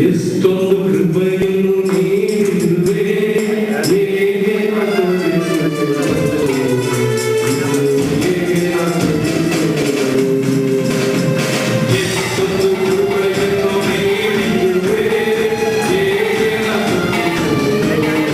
ಎಷ್ಟೊಂದು ಕೃಪೆಯನ್ನು ನೀಡಿರುವೆ, ಹೇಗೆ ಆತುರಿಸುವೆನು, ಹೇಗೆ ಆತುರಿಸುವೆನು. ಎಷ್ಟೊಂದು ಕೃಪೆಯನ್ನು ನೀಡಿರುವೆ, ಹೇಗೆ ಆತುರಿಸುವೆನು.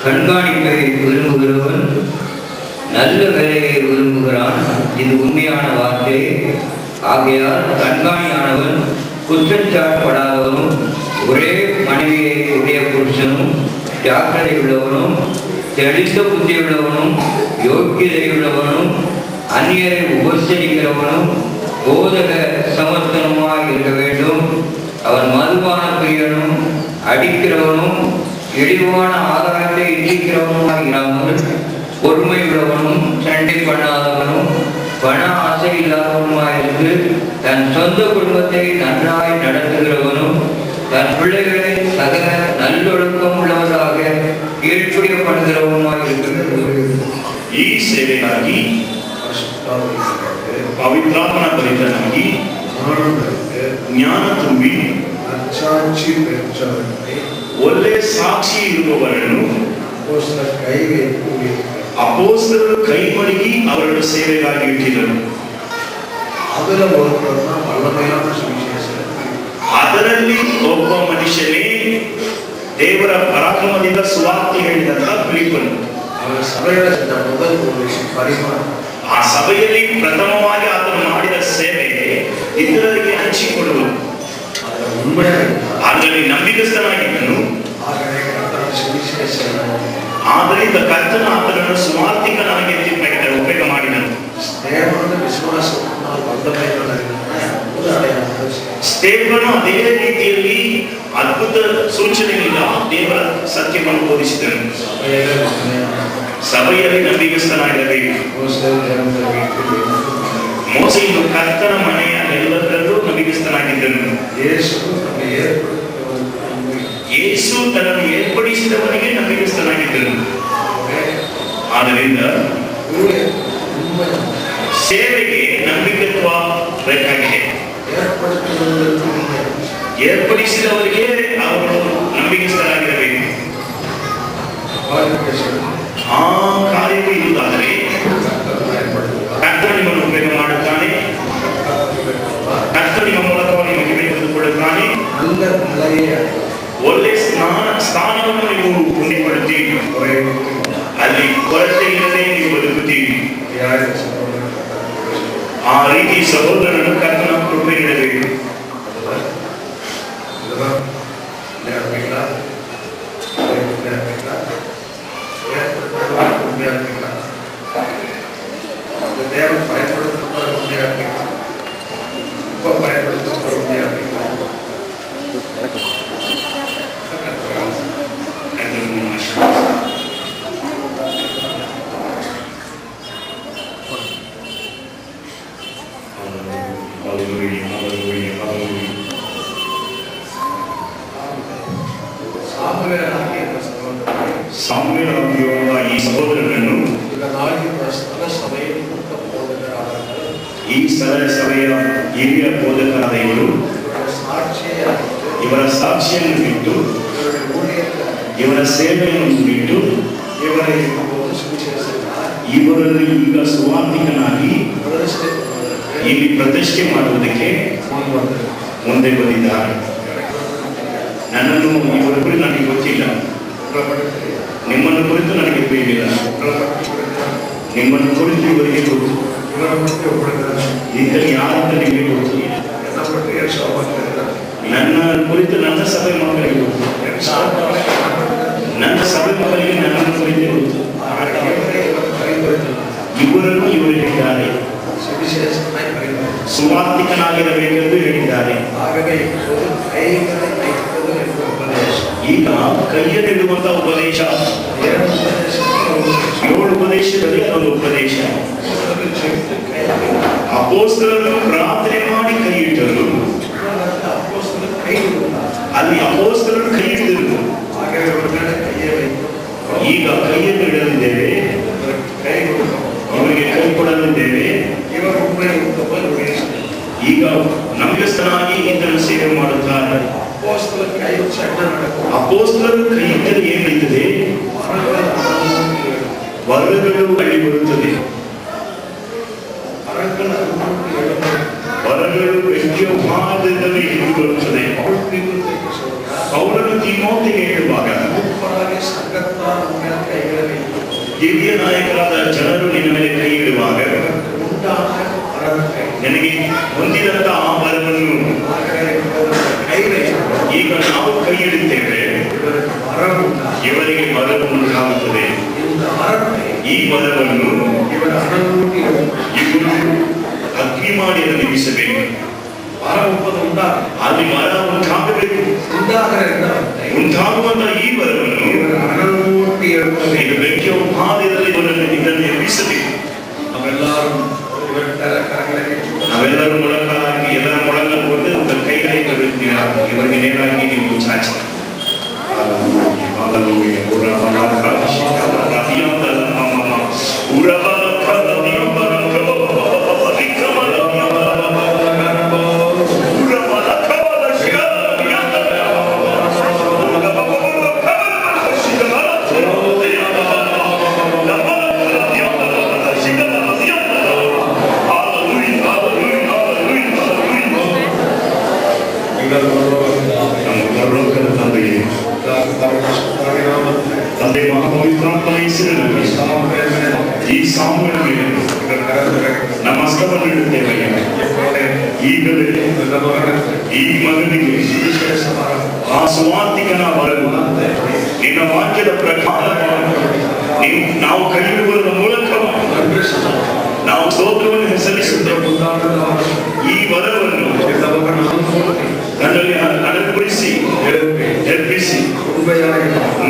கண்காணிப்பை விரும்புகிறவன் நல்ல வேலையை விரும்புகிறான். இது உண்மையான வார்த்தை. ஆகையால் கண்காணியானவன் குற்றச்சாட்டப்படாதவனும் ஒரே மனைவியை உடைய புருஷனும் ஜாக்கிரதை உள்ளவனும் தெளிந்த புத்தியுள்ளவனும் யோக்கியதையுள்ளவனும் அந்நியரை உபசரிக்கிறவனும் போதக சமர்த்தனமாக இருக்க வேண்டும். அவன் மதுபான பிரியனும் அடிக்கிறவனும் இழிவான ஆதாரத்தை இடிக்கிறவனுமாக இல்லாமல் பொறுமையுள்ளவனும் சண்டை பண்ணாதவனும் பண ஆசை இல்லாதவனுமாக இருந்து தன் சொந்த குடும்பத்தை நன்றாய் நடத்துகிறவனும் தன் பிள்ளைகளை சகல நல்லொழுக்கம் உள்ளவராக கீழ்ப்படியப்படுகிறவனுமாக இருக்கிறது. ಈ ಸೇವೆಗಾಗಿ ಪವಿತ್ರಾತ್ಮನ ಭರಿತನಾಗಿ ಜ್ಞಾನ ತುಂಬಿ ಒಳ್ಳೆ ಸಾಕ್ಷಿ ಇರುವವರನ್ನು ಅಪೊಸ್ತಲರು ಕೈ ಮಡಗಿ ಅವರನ್ನು ಸೇವೆಗಾಗಿ ಇಟ್ಟಿದ್ದರು. ಅದರಲ್ಲಿ ಒಬ್ಬ ಮನುಷ್ಯನೇ ದೇವರ ಪರಾಕ್ರಮದಿಂದ ಸುವಾರ್ತೆ ಹೇಳಿದಂತ ಫಿಲಿಪ್ಪನು. ಆ ಸಭೆಯಲ್ಲಿ ಪ್ರಥಮವಾಗಿ ಆತನು ಮಾಡಿದ ಸೇವೆ ಇತರರಿಗೆ ಹಂಚಿಕೊಡುವುದು. ಅದರಲ್ಲಿ ನಂಬಿಕಸ್ಥನಾಗಿದ್ದನು. ಆದ್ದರಿಂದ ಕರ್ತನ ಆತನನ್ನು ಸುವಾರ್ತಿಕನಾಗಿ ಉಪಯೋಗ ಮಾಡಿದನು. ಸ್ಟೇಫನು ಅದೇ ರೀತಿಯಲ್ಲಿ ಅದ್ಭುತ ಸೂಚನೆಗಳಿಂದ ದೇವರ ಸತ್ಯವನ್ನು ಬೋಧಿಸಿದನು. ಸಭೆಯಲ್ಲಿ ನಂಬಿಕಸ್ಥನಾಗಿರಬೇಕು. ಮೋಸೆಯನ್ನು ಕರ್ತನ ಮನೆಯ ಎಲ್ಲದರಲ್ಲೂ ನಂಬಿಕಸ್ಥನಾಗಿದ್ದನು. ಯೇಸು ತನ್ನನ್ನು ಏರ್ಪಡಿಸಿದವನಿಗೆ ನಂಬಿಕಸ್ಥನಾಗಿದ್ದನು. ಆದ್ದರಿಂದ ಸೇವೆಗೆ ನಂಬಿಕತ್ವ ಬೇಕಾಗಿದೆ. ಏರ್ಪಡಿಸಿದವರಿಗೆ ಅವರು ನಂಬಿಕಸ್ಥರಾಗಿರಬೇಕು. ಆ ಕಾರ್ಯವು ಇರುವುದಾದರೆ ಕರ್ತನು ನಿಮ್ಮನ್ನು ಉಪಯೋಗ ಮಾಡುತ್ತಾನೆ. ಕರ್ತನು ನಿಮ್ಮ ಮೂಲಕವಾಗಿ ಮಹಿಮೆ ತೆಗೆದುಕೊಳ್ಳುತ್ತಾನೆ. ಒಳ್ಳೆ ಸ್ಥಾನವನ್ನು ನೀವು ಪುಣ್ಯಪಡುತ್ತೀರಿ. ಅಲ್ಲಿ ಕೊರತೆ ಇಲ್ಲದೆ ನೀವು ಬದುಕುತ್ತೀರಿ. ಆ ರೀತಿ ಸಹೋದರನು ಕರ್ತನ ಕೃಪೆ ನೀಡಬೇಕು. ಸಾಮ್ಯರಾಗಿರುವ ಈ ಸಹೋದರನನ್ನು ಈ ಸ್ಥಳ ಸಭೆಯ ಹಿರಿಯ ಬೋಧಕರಾದ ಇವರ ಸಾಕ್ಷಿಯನ್ನು ಬಿಟ್ಟು ಇವರ ಸೇವೆಯನ್ನು ಬಿಟ್ಟು ಇವರನ್ನು ಈಗ ಸುವಾರ್ತಿಕನಾಗಿ ಇಲ್ಲಿ ಪ್ರತಿಷ್ಠೆ ಮಾಡುವುದಕ್ಕೆ ಮುಂದೆ ಬಂದಿದ್ದಾರೆ. ನನ್ನನ್ನು ಇವರ ಕುರಿತು ನನಗೆ ಗೊತ್ತಿಲ್ಲ. ನಿಮ್ಮನ್ನು ಕುರಿತು ನನಗೆ ತಿಳಿದಿಲ್ಲ. ನಿಮ್ಮನ್ನು ಕುರಿತು ಇವರಿಗೆ ಗೊತ್ತು. ಇದರಲ್ಲಿ ಯಾರಂತ ನಿಮಗೆ ಗೊತ್ತು. ನನ್ನ ಕುರಿತು ನನ್ನ ಸಭೆ ಮಕ್ಕಳಿಗೆ ಗೊತ್ತು. ನನ್ನ ಸಭೆ ಮಕ್ಕಳಿಗೆ ನನ್ನನ್ನು ಕುರಿತು ಗೊತ್ತು. ಇವರನ್ನು ಇವರು ಹೇಳಿದ್ದಾರೆ. ಸುವಾರ್ತಿಕನಾಗಿರಬೇಕೆಂದು ಹೇಳಿದ್ದಾರೆ. ಈಗ ಕೈಯಲ್ಲಿರುವಂತಹ ಉಪದೇಶ 7 ಉಪದೇಶದಲ್ಲಿ ಅದೊಂದು ಉಪದೇಶ. ಅಪೊಸ್ತಲರು ಪ್ರಾರ್ಥನೆ ಮಾಡಿ ಕೈ ಇಟ್ಟರು. ಅಲ್ಲಿ ಅಪೊಸ್ತಲರು ಕೈ ಇಟ್ಟರು. ಈಗ ಕೈಯನ್ನು ಇಡಲಿದ್ದೇವೆ. ಇವರಿಗೆ ಕೈ ಕೊಡಲಿದ್ದೇವೆ. ಈಗ ನಂಬಿಕಸ್ಥನಾಗಿ ಇದನ್ನು ಸೇವೆ ಮಾಡುತ್ತಾರೆ. ಅಪೊಸ್ತಲರು ಕೈ ಇಟ್ಟರೆ ಏನಿದೆ? ವರಗಳು ಅಲ್ಲಿ ಬರುತ್ತದೆ. ವರಗಳು ವ್ಯಕ್ತಿಯವಾದದಲ್ಲಿ ಇಳಿದು ಬರುತ್ತದೆ. ಪೌಲನು ತಿಮೋಥೆಗೆ ಹೇಳುವಾಗ ಈ ವರವನ್ನು ಇವರ ಹಣವನ್ನು ಇವರು ಅಗ್ನಿ ಮಾಡಿ ಅದನ್ನು ಇರಿಸಬೇಕು. ಮರ ಒಪ್ಪದ ಉಂಟಾಗ ಅಲ್ಲಿ ಮರ ಉಂಟಾಗಬೇಕು. ಉಂಟಾಗುವಂತ ಈ ವರವನ್ನು ಇವರ ಹಣವನ್ನು ಇದು ಬೆಂಕಿಯ ಉಪಾದಿಯಲ್ಲಿ ಇದನ್ನು ಎಬ್ಬಿಸಬೇಕು. ನಾವೆಲ್ಲರೂ ಮೊಳಕಾಗಿ ಎಲ್ಲರ ಮೊಳಗ ಕೊಟ್ಟು ಕೈಗಳಿಗೆ ಬರುತ್ತೀರ. ಇವರಿಗೆ ನೇರಾಗಿ ನೀವು ಚಾಚಿ ತಂದೆ ಮಹಾಪವಿತ್ರಾತ್ಮನ ಹೆಸರಿನಲ್ಲಿ ಈ ಸಾಮೂಹಿಕ ನಮ್ಮ ಹಸ್ತವನ್ನು ಇಡುತ್ತೇವೆ. ಈಗಲೇ ಈ ಮಗನಿಗೆ ಆ ಸುವಾರ್ತಿಕನ ಬರಲು ನಿನ್ನ ವಾಕ್ಯದ ಪ್ರಕಾರ ನಾವು ಕೈಯಿಡುವುದರ ಮೂಲಕ ನಾವು ಸ್ತೋತ್ರವನ್ನು ಸಲ್ಲಿಸುತ್ತೇವೆ. ಈ ವರವನ್ನು ನನ್ನಲ್ಲಿ ಅನುಗ್ರಹಿಸಿ ಎಬ್ಬಿಸಿ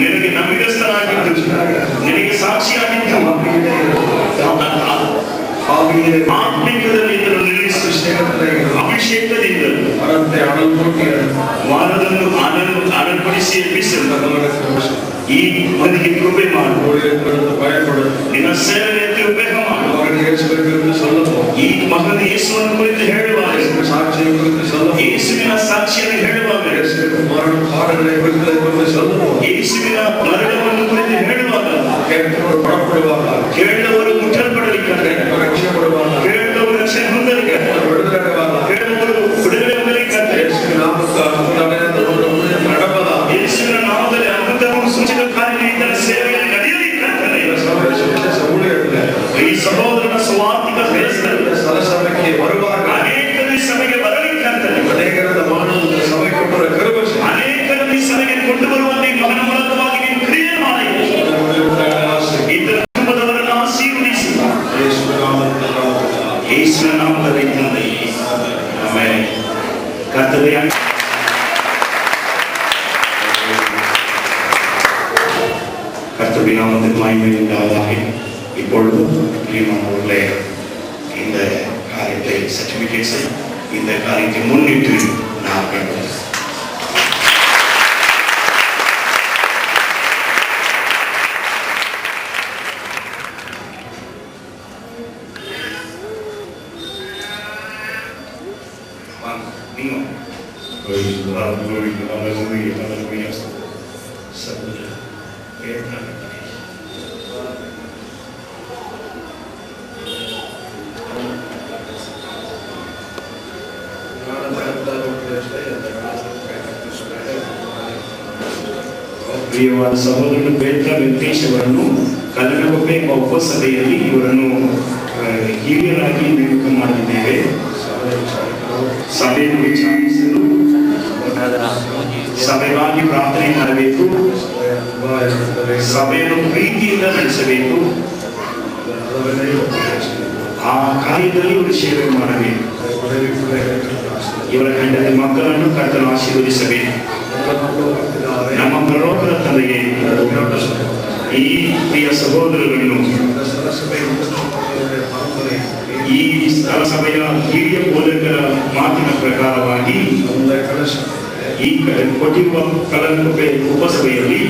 ನಿನಗೆ ನಂಬಿಕಸ್ಥನಾಗಿದ್ದು ನಿನಗೆ ಸಾಕ್ಷಿಯಾಗಿದ್ದು ಆತ್ಮಿಕದಲ್ಲಿ ಇದನ್ನು ನಿಲ್ಲಿಸಿ ಅಭಿಷೇಕದಿಂದ ವಾರದನ್ನು ಆನಂದಪಡಿಸಿ ಎಬ್ಬಿಸಲು ಈ ಮನೆಗೆ ಕೃಪೆ ಮಾಡು. ನಿನ್ನ ಸೇವೆ ಉಪಯೋಗ ಮಾಡು. ಈ ಮಗನ ಯೇಸುವನ್ನು ಕುರಿತು ಹೇಳುವಾಗ ಯೇಸುವಿನ ಸಾಕ್ಷಿಯನ್ನು ಹೇಳುವಾಗ ಯೇಸುವಿನ ಮರಣವನ್ನು ಕುರಿತು ಹೇಳುವಾಗ ಕೇಳುವವರು ಮುಟ್ಟಲ್ಪಡಲಿಕ್ಕೆ ಕೇಳುವವರು ರಕ್ಷಣೆ ಹೊಂದಲಿಕ್ಕೆ ಕೇಳುವವರು ಬಿಡುಗಡೆ ಹೊಂದಲಿಕ್ಕೆ ಯೇಸುವಿನ ನಾಮದಲ್ಲಿ ಅದ್ಭುತವನ್ನು ಸೂಚಕ ಕಾರ್ಯಗಳಿಂದ ಸೇವೆಯಲ್ಲಿ ನಡೆಯಲಿಕ್ಕೆ ಈ ಸಹೋದರನ ಸ್ವಾರ್ಥಿಕ ಕೆಲಸದಲ್ಲಿ ಬರುವಾಗ ಅನೇಕರು ಈ ಸಭೆಗೆ ಬರಲಿಕ್ಕೆ ಅನೇಕರು ಈ ಸಭೆಗೆ ಕೊಂಡು ಬರುವಂತೆ ಮಗನ ಮೂಲಕವಾಗಿ ನೀವು ಕ್ರಿಯೆ ಮಾಡಿ ಇತರ ಕುಟುಂಬದವರನ್ನು ಆಶೀರ್ವದಿಸಿ ಯೇಸುವಿನ ನಾಮದಲ್ಲಿ ತಂದೆ ಆಮೆನ್. ಕರ್ತವ್ಯ கர்த்தருடைய நாமத்துக்கு மகிமை உண்டாவதாக. இப்பொழுது பிரியமானவர்களே, இந்த காரியத்தை சர்டிபிகேட்ஸை இந்த காரியத்தை முன்னிட்டு நாங்கள் ಪ್ರಿಯವಾದ ಸಹೋದರನು ಪೇತ್ರ ವೆಂಕಟೇಶ್ ಅವರನ್ನು ಕಲ್ಲನಗೊಪ್ಪೆ ಉಪಸಭೆಯಲ್ಲಿ ಇವರನ್ನು ಹಿರಿಯರಾಗಿ ನೇಮಕ ಮಾಡಿದ್ದೇವೆ. ಸಭೆಯನ್ನು ವಿಚಾರಿಸಲು ಸಭೆಗಾಗಿ ಪ್ರಾರ್ಥನೆ ಮಾಡಬೇಕು. ಸಭೆಯನ್ನು ಪ್ರೀತಿಯಿಂದ ನಡೆಸಬೇಕು. ಆ ಕಾರ್ಯದಲ್ಲಿ ಇವರು ಸೇವೆ ಮಾಡಬೇಕು. ಇವರ ಗಂಡನ ಮಕ್ಕಳನ್ನು ಕರ್ತನು ಆಶೀರ್ವದಿಸಬೇಕು. ನಮ್ಮ ಪರಲೋಕದ ತಂದೆಗೆ ಈ ಪ್ರಿಯ ಸಹೋದರರನ್ನು ಈ ಸಭೆಯ ಹಿರಿಯ ಬೋಧಕರ ಮಾತಿನ ಪ್ರಕಾರವಾಗಿ ಈ ಕೊಟ್ಟಿರುವ ಕಲಂಕುಪೆ ಉಪಸಭೆಯಲ್ಲಿ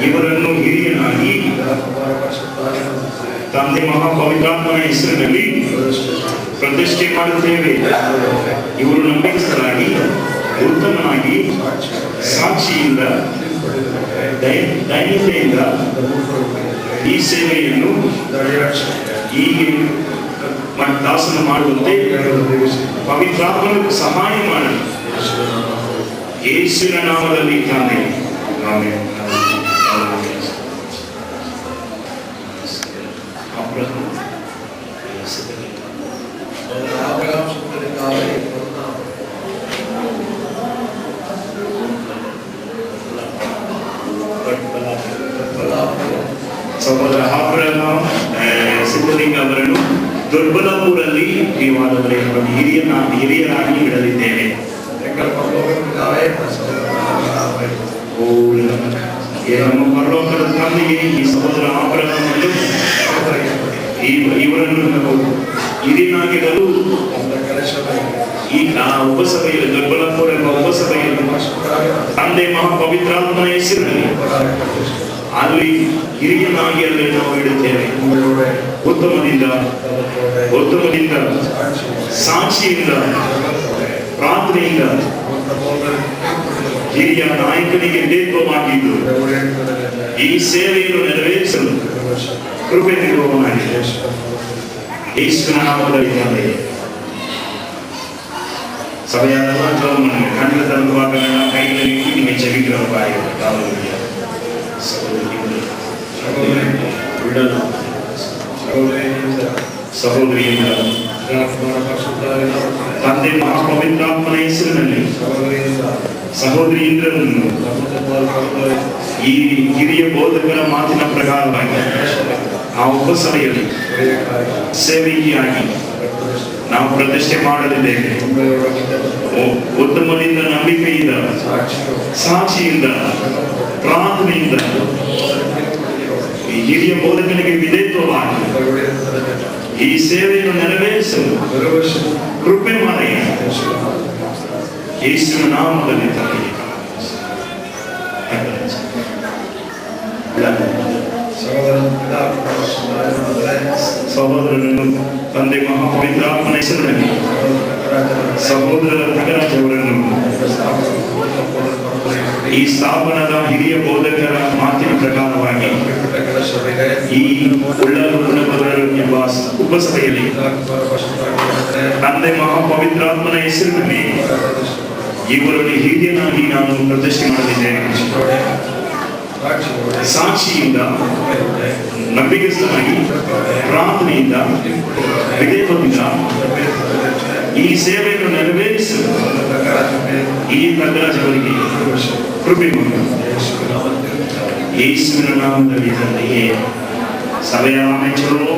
ಇವರನ್ನು ಹಿರಿಯನಾಗಿ ತಂದೆ ಮಹಾಪವಿತ್ರಾತ್ಮನ ಹೆಸರಿನಲ್ಲಿ ಪ್ರತಿಷ್ಠೆ ಮಾಡುತ್ತೇವೆ. ಇವರು ನಂಬಿಕಸ್ಥರಾಗಿ ಉತ್ತಮನಾಗಿ ಸಾಕ್ಷಿಯಿಂದ ದೈನ್ಯತೆಯಿಂದ ಈ ಸೇವೆಯನ್ನು ಹೀಗೆ ದಾಸನ ಮಾಡುವಂತೆ ಪವಿತ್ರಾತ್ಮನಿಗೆ ಸಹಾಯ ಮಾಡಿ ಯೇಸುವಿನ ನಾಮದಲ್ಲಿ ತಂದೆ ಆಮೆನ್. ಸಹೋದರ ದೊಡ್ಡಬಳ್ಳಾಪುರಲ್ಲಿ ದೇವಾಲಯದಲ್ಲಿ ಹಿರಿಯರಾಗಿ ಇಡಲಿದ್ದೇವೆ. ನಮ್ಮ ಪರಲೋಕದ ತಂದೆಗೆ ಈ ಸಹೋದರ ಆಬ್ರಹಾಮನ್ನು ಇವರನ್ನು ಹಿರಿಯನಾಗಿರಲು ಈ ಉಪಸಭೆಯಲ್ಲಿ ದೊಡ್ಡಬಳ್ಳಾಪುರ ಎಂಬ ಉಪಸಭೆಯಲ್ಲಿ ತಂದೆ ಮಹಾಪವಿತ್ರಾತ್ಮನ ಹೆಸರಿನಲ್ಲಿ ಅಲ್ಲಿ ಹಿರಿಯನಾಗಿ ಅಲ್ಲಿ ನಾವು ಇಡುತ್ತೇವೆ. ಉತ್ತಮದಿಂದ ಸಾಕ್ಷಿಯಿಂದ ಪ್ರಾರ್ಥನೆಯಿಂದ ಹಿರಿಯ ನಾಯಕನಿಗೆ ನೇತೃತ್ವವಾಗಿದ್ದು ಈ ಸೇವೆಯನ್ನು ನೆರವೇರಿಸಲು ಕೃಪೆ ನೀಡುವವನಾಗಿದೆ. ಯೇಸುವಿನ ನಾಮದಲ್ಲಿ ಸಭೆಯಾದ ಕನ್ನಡ ತರುವಾಗ ಕೈಯಲ್ಲಿ ನಿಮಗೆ ಜಗಿರಬಾಯಿ ಸಹೋದರಿಯಿಂದ ತಂದೆ ಮಹಾಪವಿತ್ರಾತ್ಮನ ಹೆಸರಿನಲ್ಲಿ ಸಹೋದರಿಯಿಂದರನ್ನು ಈ ಹಿರಿಯ ಬೋಧಕರ ಮಾತಿನ ಪ್ರಕಾರವಾಗಿ ಆ ಉಪಸಭೆಯಲ್ಲಿ ಸೇವೆಯಾಗಿ ನಾವು ಪ್ರತಿಷ್ಠೆ ಮಾಡಲಿದ್ದೇವೆ. ಉತ್ತಮದಿಂದ ನಂಬಿಕೆಯಿಂದ ಸಾಕ್ಷಿಯಿಂದ ಪ್ರಾರ್ಥನೆಯಿಂದ ಈ ಹಿರಿಯ ಬೋಧಕನಿಗೆ ವಿಧೇಯತ್ವವಾಗಿ ಈ ಸೇವೆಯನ್ನು ನೆರವೇರಿಸಲು ಕೃಪೆ ಮಾಡಿ ಯೇಸುವಿನ ನಾಮದಲ್ಲಿ ಸಹೋದರರನ್ನು ತಂದೆ ಮಹಾಪವಿತ್ರಾತ್ಮನ ಹೆಸರಿನಲ್ಲಿ ಸಹೋದರ ನಾಗರಾಜ್ ಅವರನ್ನು ಈ ಸ್ಥಾಪನದ ಹಿರಿಯ ಬೋಧಕರ ಮಾತಿನ ಪ್ರಕಾರವಾಗಿ ಈ ಎಂಬ ಉಪಸಭೆಯಲ್ಲಿ ತಂದೆ ಮಹಾಪವಿತ್ರಾತ್ಮನ ಹೆಸರಿನಲ್ಲಿ ಇವರಲ್ಲಿ ಹಿರಿಯನಾಗಿ ನಾನು ಪ್ರತಿಷ್ಠೆ ಮಾಡಲಿದ್ದೇನೆ. ಸಾಕ್ಷಿಯಿಂದ ನಂಬಿಕೆಸ್ತನಾಗಿ ಪ್ರಾರ್ಥನೆಯಿಂದ ವಿಧೇಯತ್ವದಿಂದ ಈ ಸೇವೆಯನ್ನು ನೆರವೇರಿಸಲು ಈ ನಾಗರಾಜವರಿಗೆ ಕೃಪೆ ಮಾಡಿ ಯೇಸುವಿನ ನಾಮದಲ್ಲಿ ತಂದೆಯೇ. ಸಭೆಯ ಮೆಚ್ಚಲು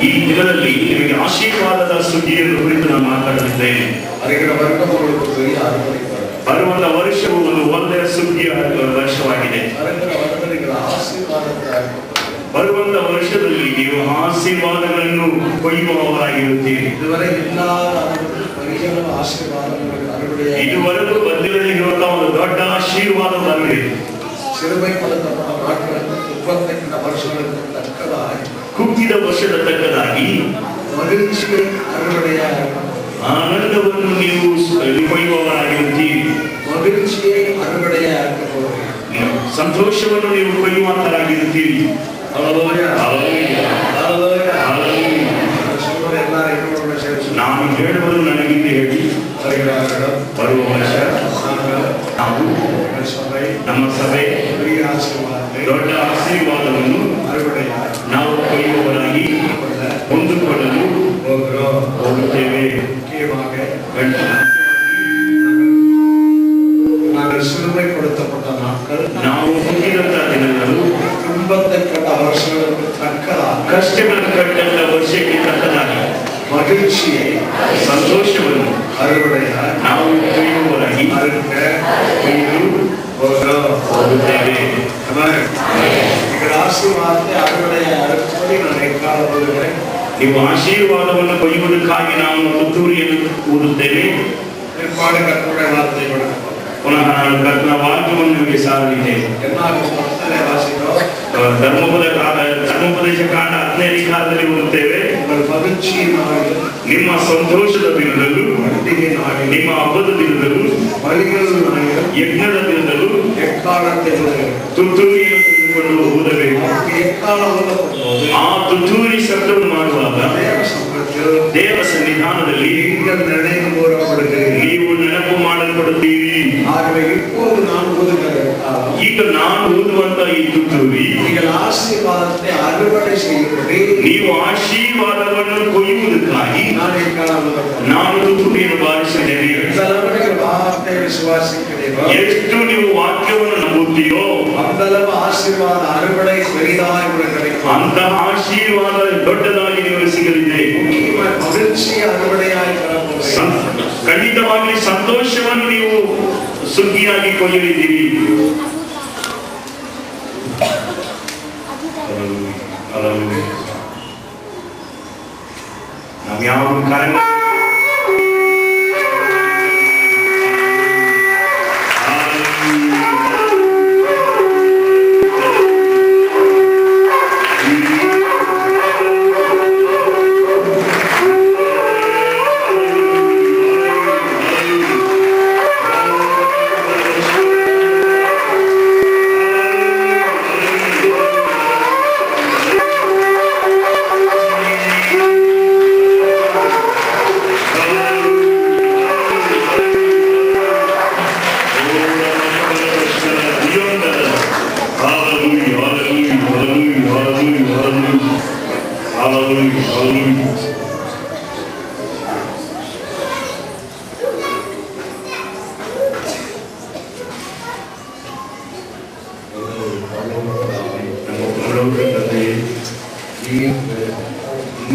ಈ ದಿನದಲ್ಲಿ ನಿಮಗೆ ಆಶೀರ್ವಾದದ ಸುದ್ದಿಯನ್ನು ಕುರಿತು ನಾನು ಮಾತಾಡುತ್ತಿದ್ದೇನೆ. ಬರುವಂತ ವರ್ಷವು ಒಂದು ಒಳ್ಳೆಯ ಸುದ್ದಿಯ ವರ್ಷವಾಗಿದೆ. ಬರುವಂತ ವರ್ಷದಲ್ಲಿ ನೀವು ಆಶೀರ್ವಾದಗಳನ್ನು ಕೊಯ್ಯುವವರಾಗಿರುತ್ತೀರಿ. ಇದುವರೆಗೂ ಬಂದಿರಲಿರುವಂತಹ ಒಂದು ದೊಡ್ಡ ಆಶೀರ್ವಾದ ಬರಲಿದೆ. ಕುಗ್ಗಿದ ವರ್ಷದ ತಕ್ಕದಾಗಿ ಆನಂದವನ್ನು ನೀವು ಕೊಯ್ಯುವವರಾಗಿರುತ್ತೀರಿ. ಸಂತೋಷವನ್ನು ನೀವು ಕೊಯ್ಯುವಂತರಾಗಿರುತ್ತೀರಿ. ನಾನು ಹೇಳುವುದು ನನಗಿಂದ ಹೇಳಿ ಬರುವ ವರ್ಷ ನಾವು ನಮ್ಮ ಸಭೆ ದೊಡ್ಡ ಆಶೀರ್ವಾದವನ್ನು ನಾವು ಕೊಯ್ಯುವವರಾಗಿ ಹೊಂದಿಕೊಳ್ಳಲು ಹೋಗುತ್ತೇವೆ. கொடுத்தப்பட்ட நாட்கள் ನಾವು ಹುಟ್ಟಿದಂತಹ ದಿನಗಳು 88 ವರ್ಷங்களுக்கு ತಕ್ಕದಾಗಿ ಮಗಿழ்ச்சியை ಸಂತೋಷವನ್ನು ಅರುವಡೆಯ ನಾವು ಕೊಯ್ಯುವವರಾಗಿ ಅರುಕ ಕೊಯ್ದು ಹೋಗುತ್ತೇವೆ. ఇక్కడ ఆశీర్వాదത്തെ అరువಡೆಯ ಅರುಪಡಿ ನಾನು ಎಕ್ಕಾಲ ಹೋದರೆ ನೀವು ಆಶೀರ್ವಾದವನ್ನು ಕೊಯ್ಯುವುದಕ್ಕಾಗಿ ನಾವು ತುತ್ತೂರಿಯನ್ನು ಊದುತ್ತೇವೆ. ಏರ್ಪಾಡು ಕಟ್ಟುವ ವಾರ್ತೆ ಕೊಡಬೇಕು. ಪುನಃ ನಾನು ಕರ್ತನ ವಾಕ್ಯವನ್ನು ನಿಮಗೆ ಸಾರಲಿದ್ದೇನೆ. ಧರ್ಮೋಪದೇಶ ಕಾಂಡ 15 ಓದುತ್ತೇವೆ. ನಿಮ್ಮ ಸಂತೋಷದ ದಿನದಲ್ಲೂ ನಿಮ್ಮ ಹಬ್ಬದ ದಿನದಲ್ಲೂ ಯಜ್ಞದ ದಿನದಲ್ಲೂ ತುತ್ತೂರಿಯನ್ನು ತೆಗೆದುಕೊಂಡು ಊದಬೇಕು. ಆ ತುತ್ತೂರಿ ಶಬ್ದವನ್ನು ಮಾಡುವಾಗ ದೇವ ಸನ್ನಿಧಾನದಲ್ಲಿ ನೀವು ನೆನಪು ಮಾಡಲ್ಪಡುತ್ತೀರಿ. ಈಗ ನಾನು ಓದುವಂತ ಈ ತುತ್ತೂರಿ ನೀವು ಆಶೀರ್ವಾದವನ್ನು ಕೊಯ್ಯುವುದಕ್ಕಾಗಿ ನಾನು ತುತ್ತೂರಿಯನ್ನು ಬಾರಿಸಿದ್ದೇನೆ. ಎಷ್ಟು ನೀವು ವಾಕ್ಯವನ್ನು ನಂಬುತ್ತೀರೋ ಆಶೀರ್ವಾದ ಅರುವಡೆ ಅಂತಹ ಆಶೀರ್ವಾದ ದೊಡ್ಡದಾಗಿ ನಿಮಗೆ ಸಿಗಲಿದೆ. ಖಂಡಿತವಾಗಿ ಸಂತೋಷವನ್ನು ನೀವು ಸುಗ್ಗಿಯಾಗಿ ಕೊಯ್ಯಲಿದ್ದೀರಿ. ನಾವು ಯಾವ ಕಾರ್ಯ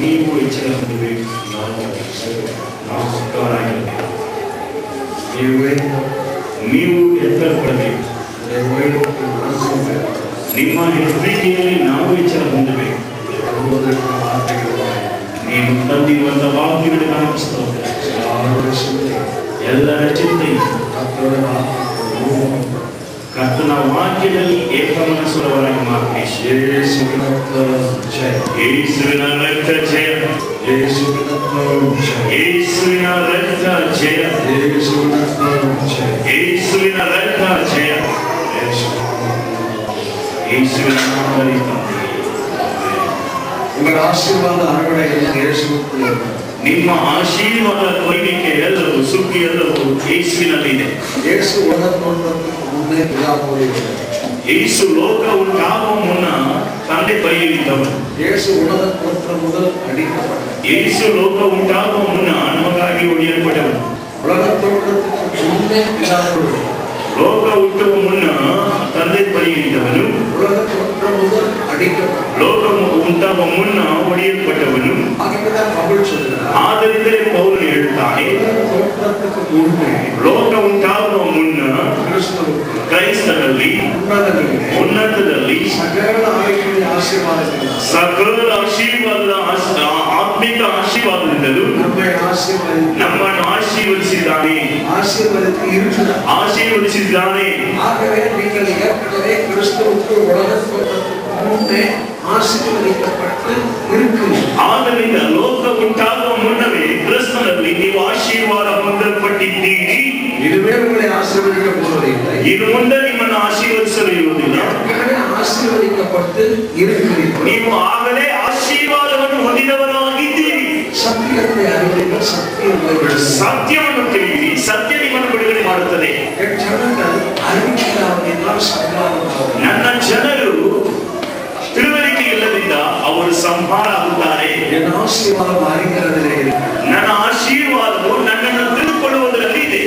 ನೀವು ಎಚ್ಚರ ಹೊಂದಬೇಕು. ನೀವು ಎತ್ತರಪಡಬೇಕು. ನಿಮ್ಮ ಹೆಸರಿಕೆಯಲ್ಲಿ ನಾವು ಎಚ್ಚರ ಹೊಂದಬೇಕು. ನೀವು ತಂದಿರುವಂತಹ ವಾಕ್ಯಗಳಿಗೆ ಅನಿಸ್ತದೆ. ಎಲ್ಲರ ಚಿಂತೆ ಕರ್ತನ ವಾಕ್ಯದಲ್ಲಿ ಏಕಮನಸ್ಸುರವರಾಗಿ ಮಾತ್ರ ಯೇಸುವಿನ ರಕ್ತ ಜಯ, ಯೇಸುವಿನ ರಕ್ತ ಜಯ, ಯೇಸುವಿನ ರಕ್ತ ಜಯ, ಯೇಸುವಿನ ನಾಮದಲ್ಲಿ ಆಶೀರ್ವಾದ ಅರುವಡೆ ನಿಮ್ಮ ಆಶೀರ್ವಾದ ಕೊಯ್ಲಿಕ್ಕೆ ಎಲ್ಲವೂ ಸುಗ್ಗಿ ಎಲ್ಲವೂ ಯೇಸುವಿನಲ್ಲಿದೆ. ಯೇಸು ಲೋಕ ಉಂಟಾಗುವ ಮುನ್ನ ತಂದೆ ಬೈಯಲಿದ್ದವನು. ಯೇಸು ಲೋಕ ಉಂಟಾಗುವ ಮುನ್ನ ನಮಗಾಗಿ ಒಡೆಯಲ್ಪಟ್ಟವನು. ಲೋಕ ಹುಟ್ಟುವ ಮುನ್ನ ತಂದೆ ಬೈಯಲಿದ್ದವನು. ಲೋಕ ಉಂಟಾಗುವ ಮುನ್ನ ಒಡೆಯಲ್ಪಟ್ಟವನು. ಆದ್ದರಿಂದಲೇ ಪೌಲನು ಹೇಳುತ್ತಾನೆ, ಲೋಕ ಉಂಟಾಗುವ ಮುನ್ನ ಕ್ರೈಸ್ತರಲ್ಲಿ ಉನ್ನತದಲ್ಲಿ ಸಕಲ ಆಶೀರ್ವಾದದ ಆತ್ಮಿಕ ಆಶೀರ್ವಾದದಿಂದಲೂ ನಮ್ಮನ್ನು ಆಶೀರ್ವದಿಸಿದ್ದಾನೆ. ಆಶೀರ್ವದಿಸಿದ್ದಾನೆ. ಆದ್ದರಿಂದ ಲೋಕ ಉಂಟಾಗುವ ಮುನ್ನವೇ ಕ್ರಿಸ್ತನಲ್ಲಿ ನೀವು ಆಶೀರ್ವಾದ ಹೊಂದಲ್ಪಟ್ಟಿದ್ದೀರಿ. ಇನ್ನು ಮುಂದೆ ನಿಮ್ಮನ್ನು ಆಶೀರ್ವದಿಸಲು ಇರುವುದಿಲ್ಲ. ನೀವು ಆಗಲೇ ಆಶೀರ್ವಾದವನ್ನು ಹೊಂದಿದವರಾಗಿದ್ದೀರಿ. ಸತ್ಯವನ್ನು ತಿಳಿಯಿರಿ, ಸತ್ಯ ನಿಮ್ಮನ್ನು ಬಿಡುಗಡೆ ಮಾಡುತ್ತದೆ. ನನ್ನ ಜನರು ತಿಳುವಳಿಕೆ ಇಲ್ಲದಿಂದ ಅವರು ಸಂಹಾರ ಆಗುತ್ತಾರೆ. ನನ್ನ ಆಶೀರ್ವಾದವು ನನ್ನನ್ನು ತಿಳಿದುಕೊಳ್ಳುವುದರಲ್ಲಿ ಇದೆ.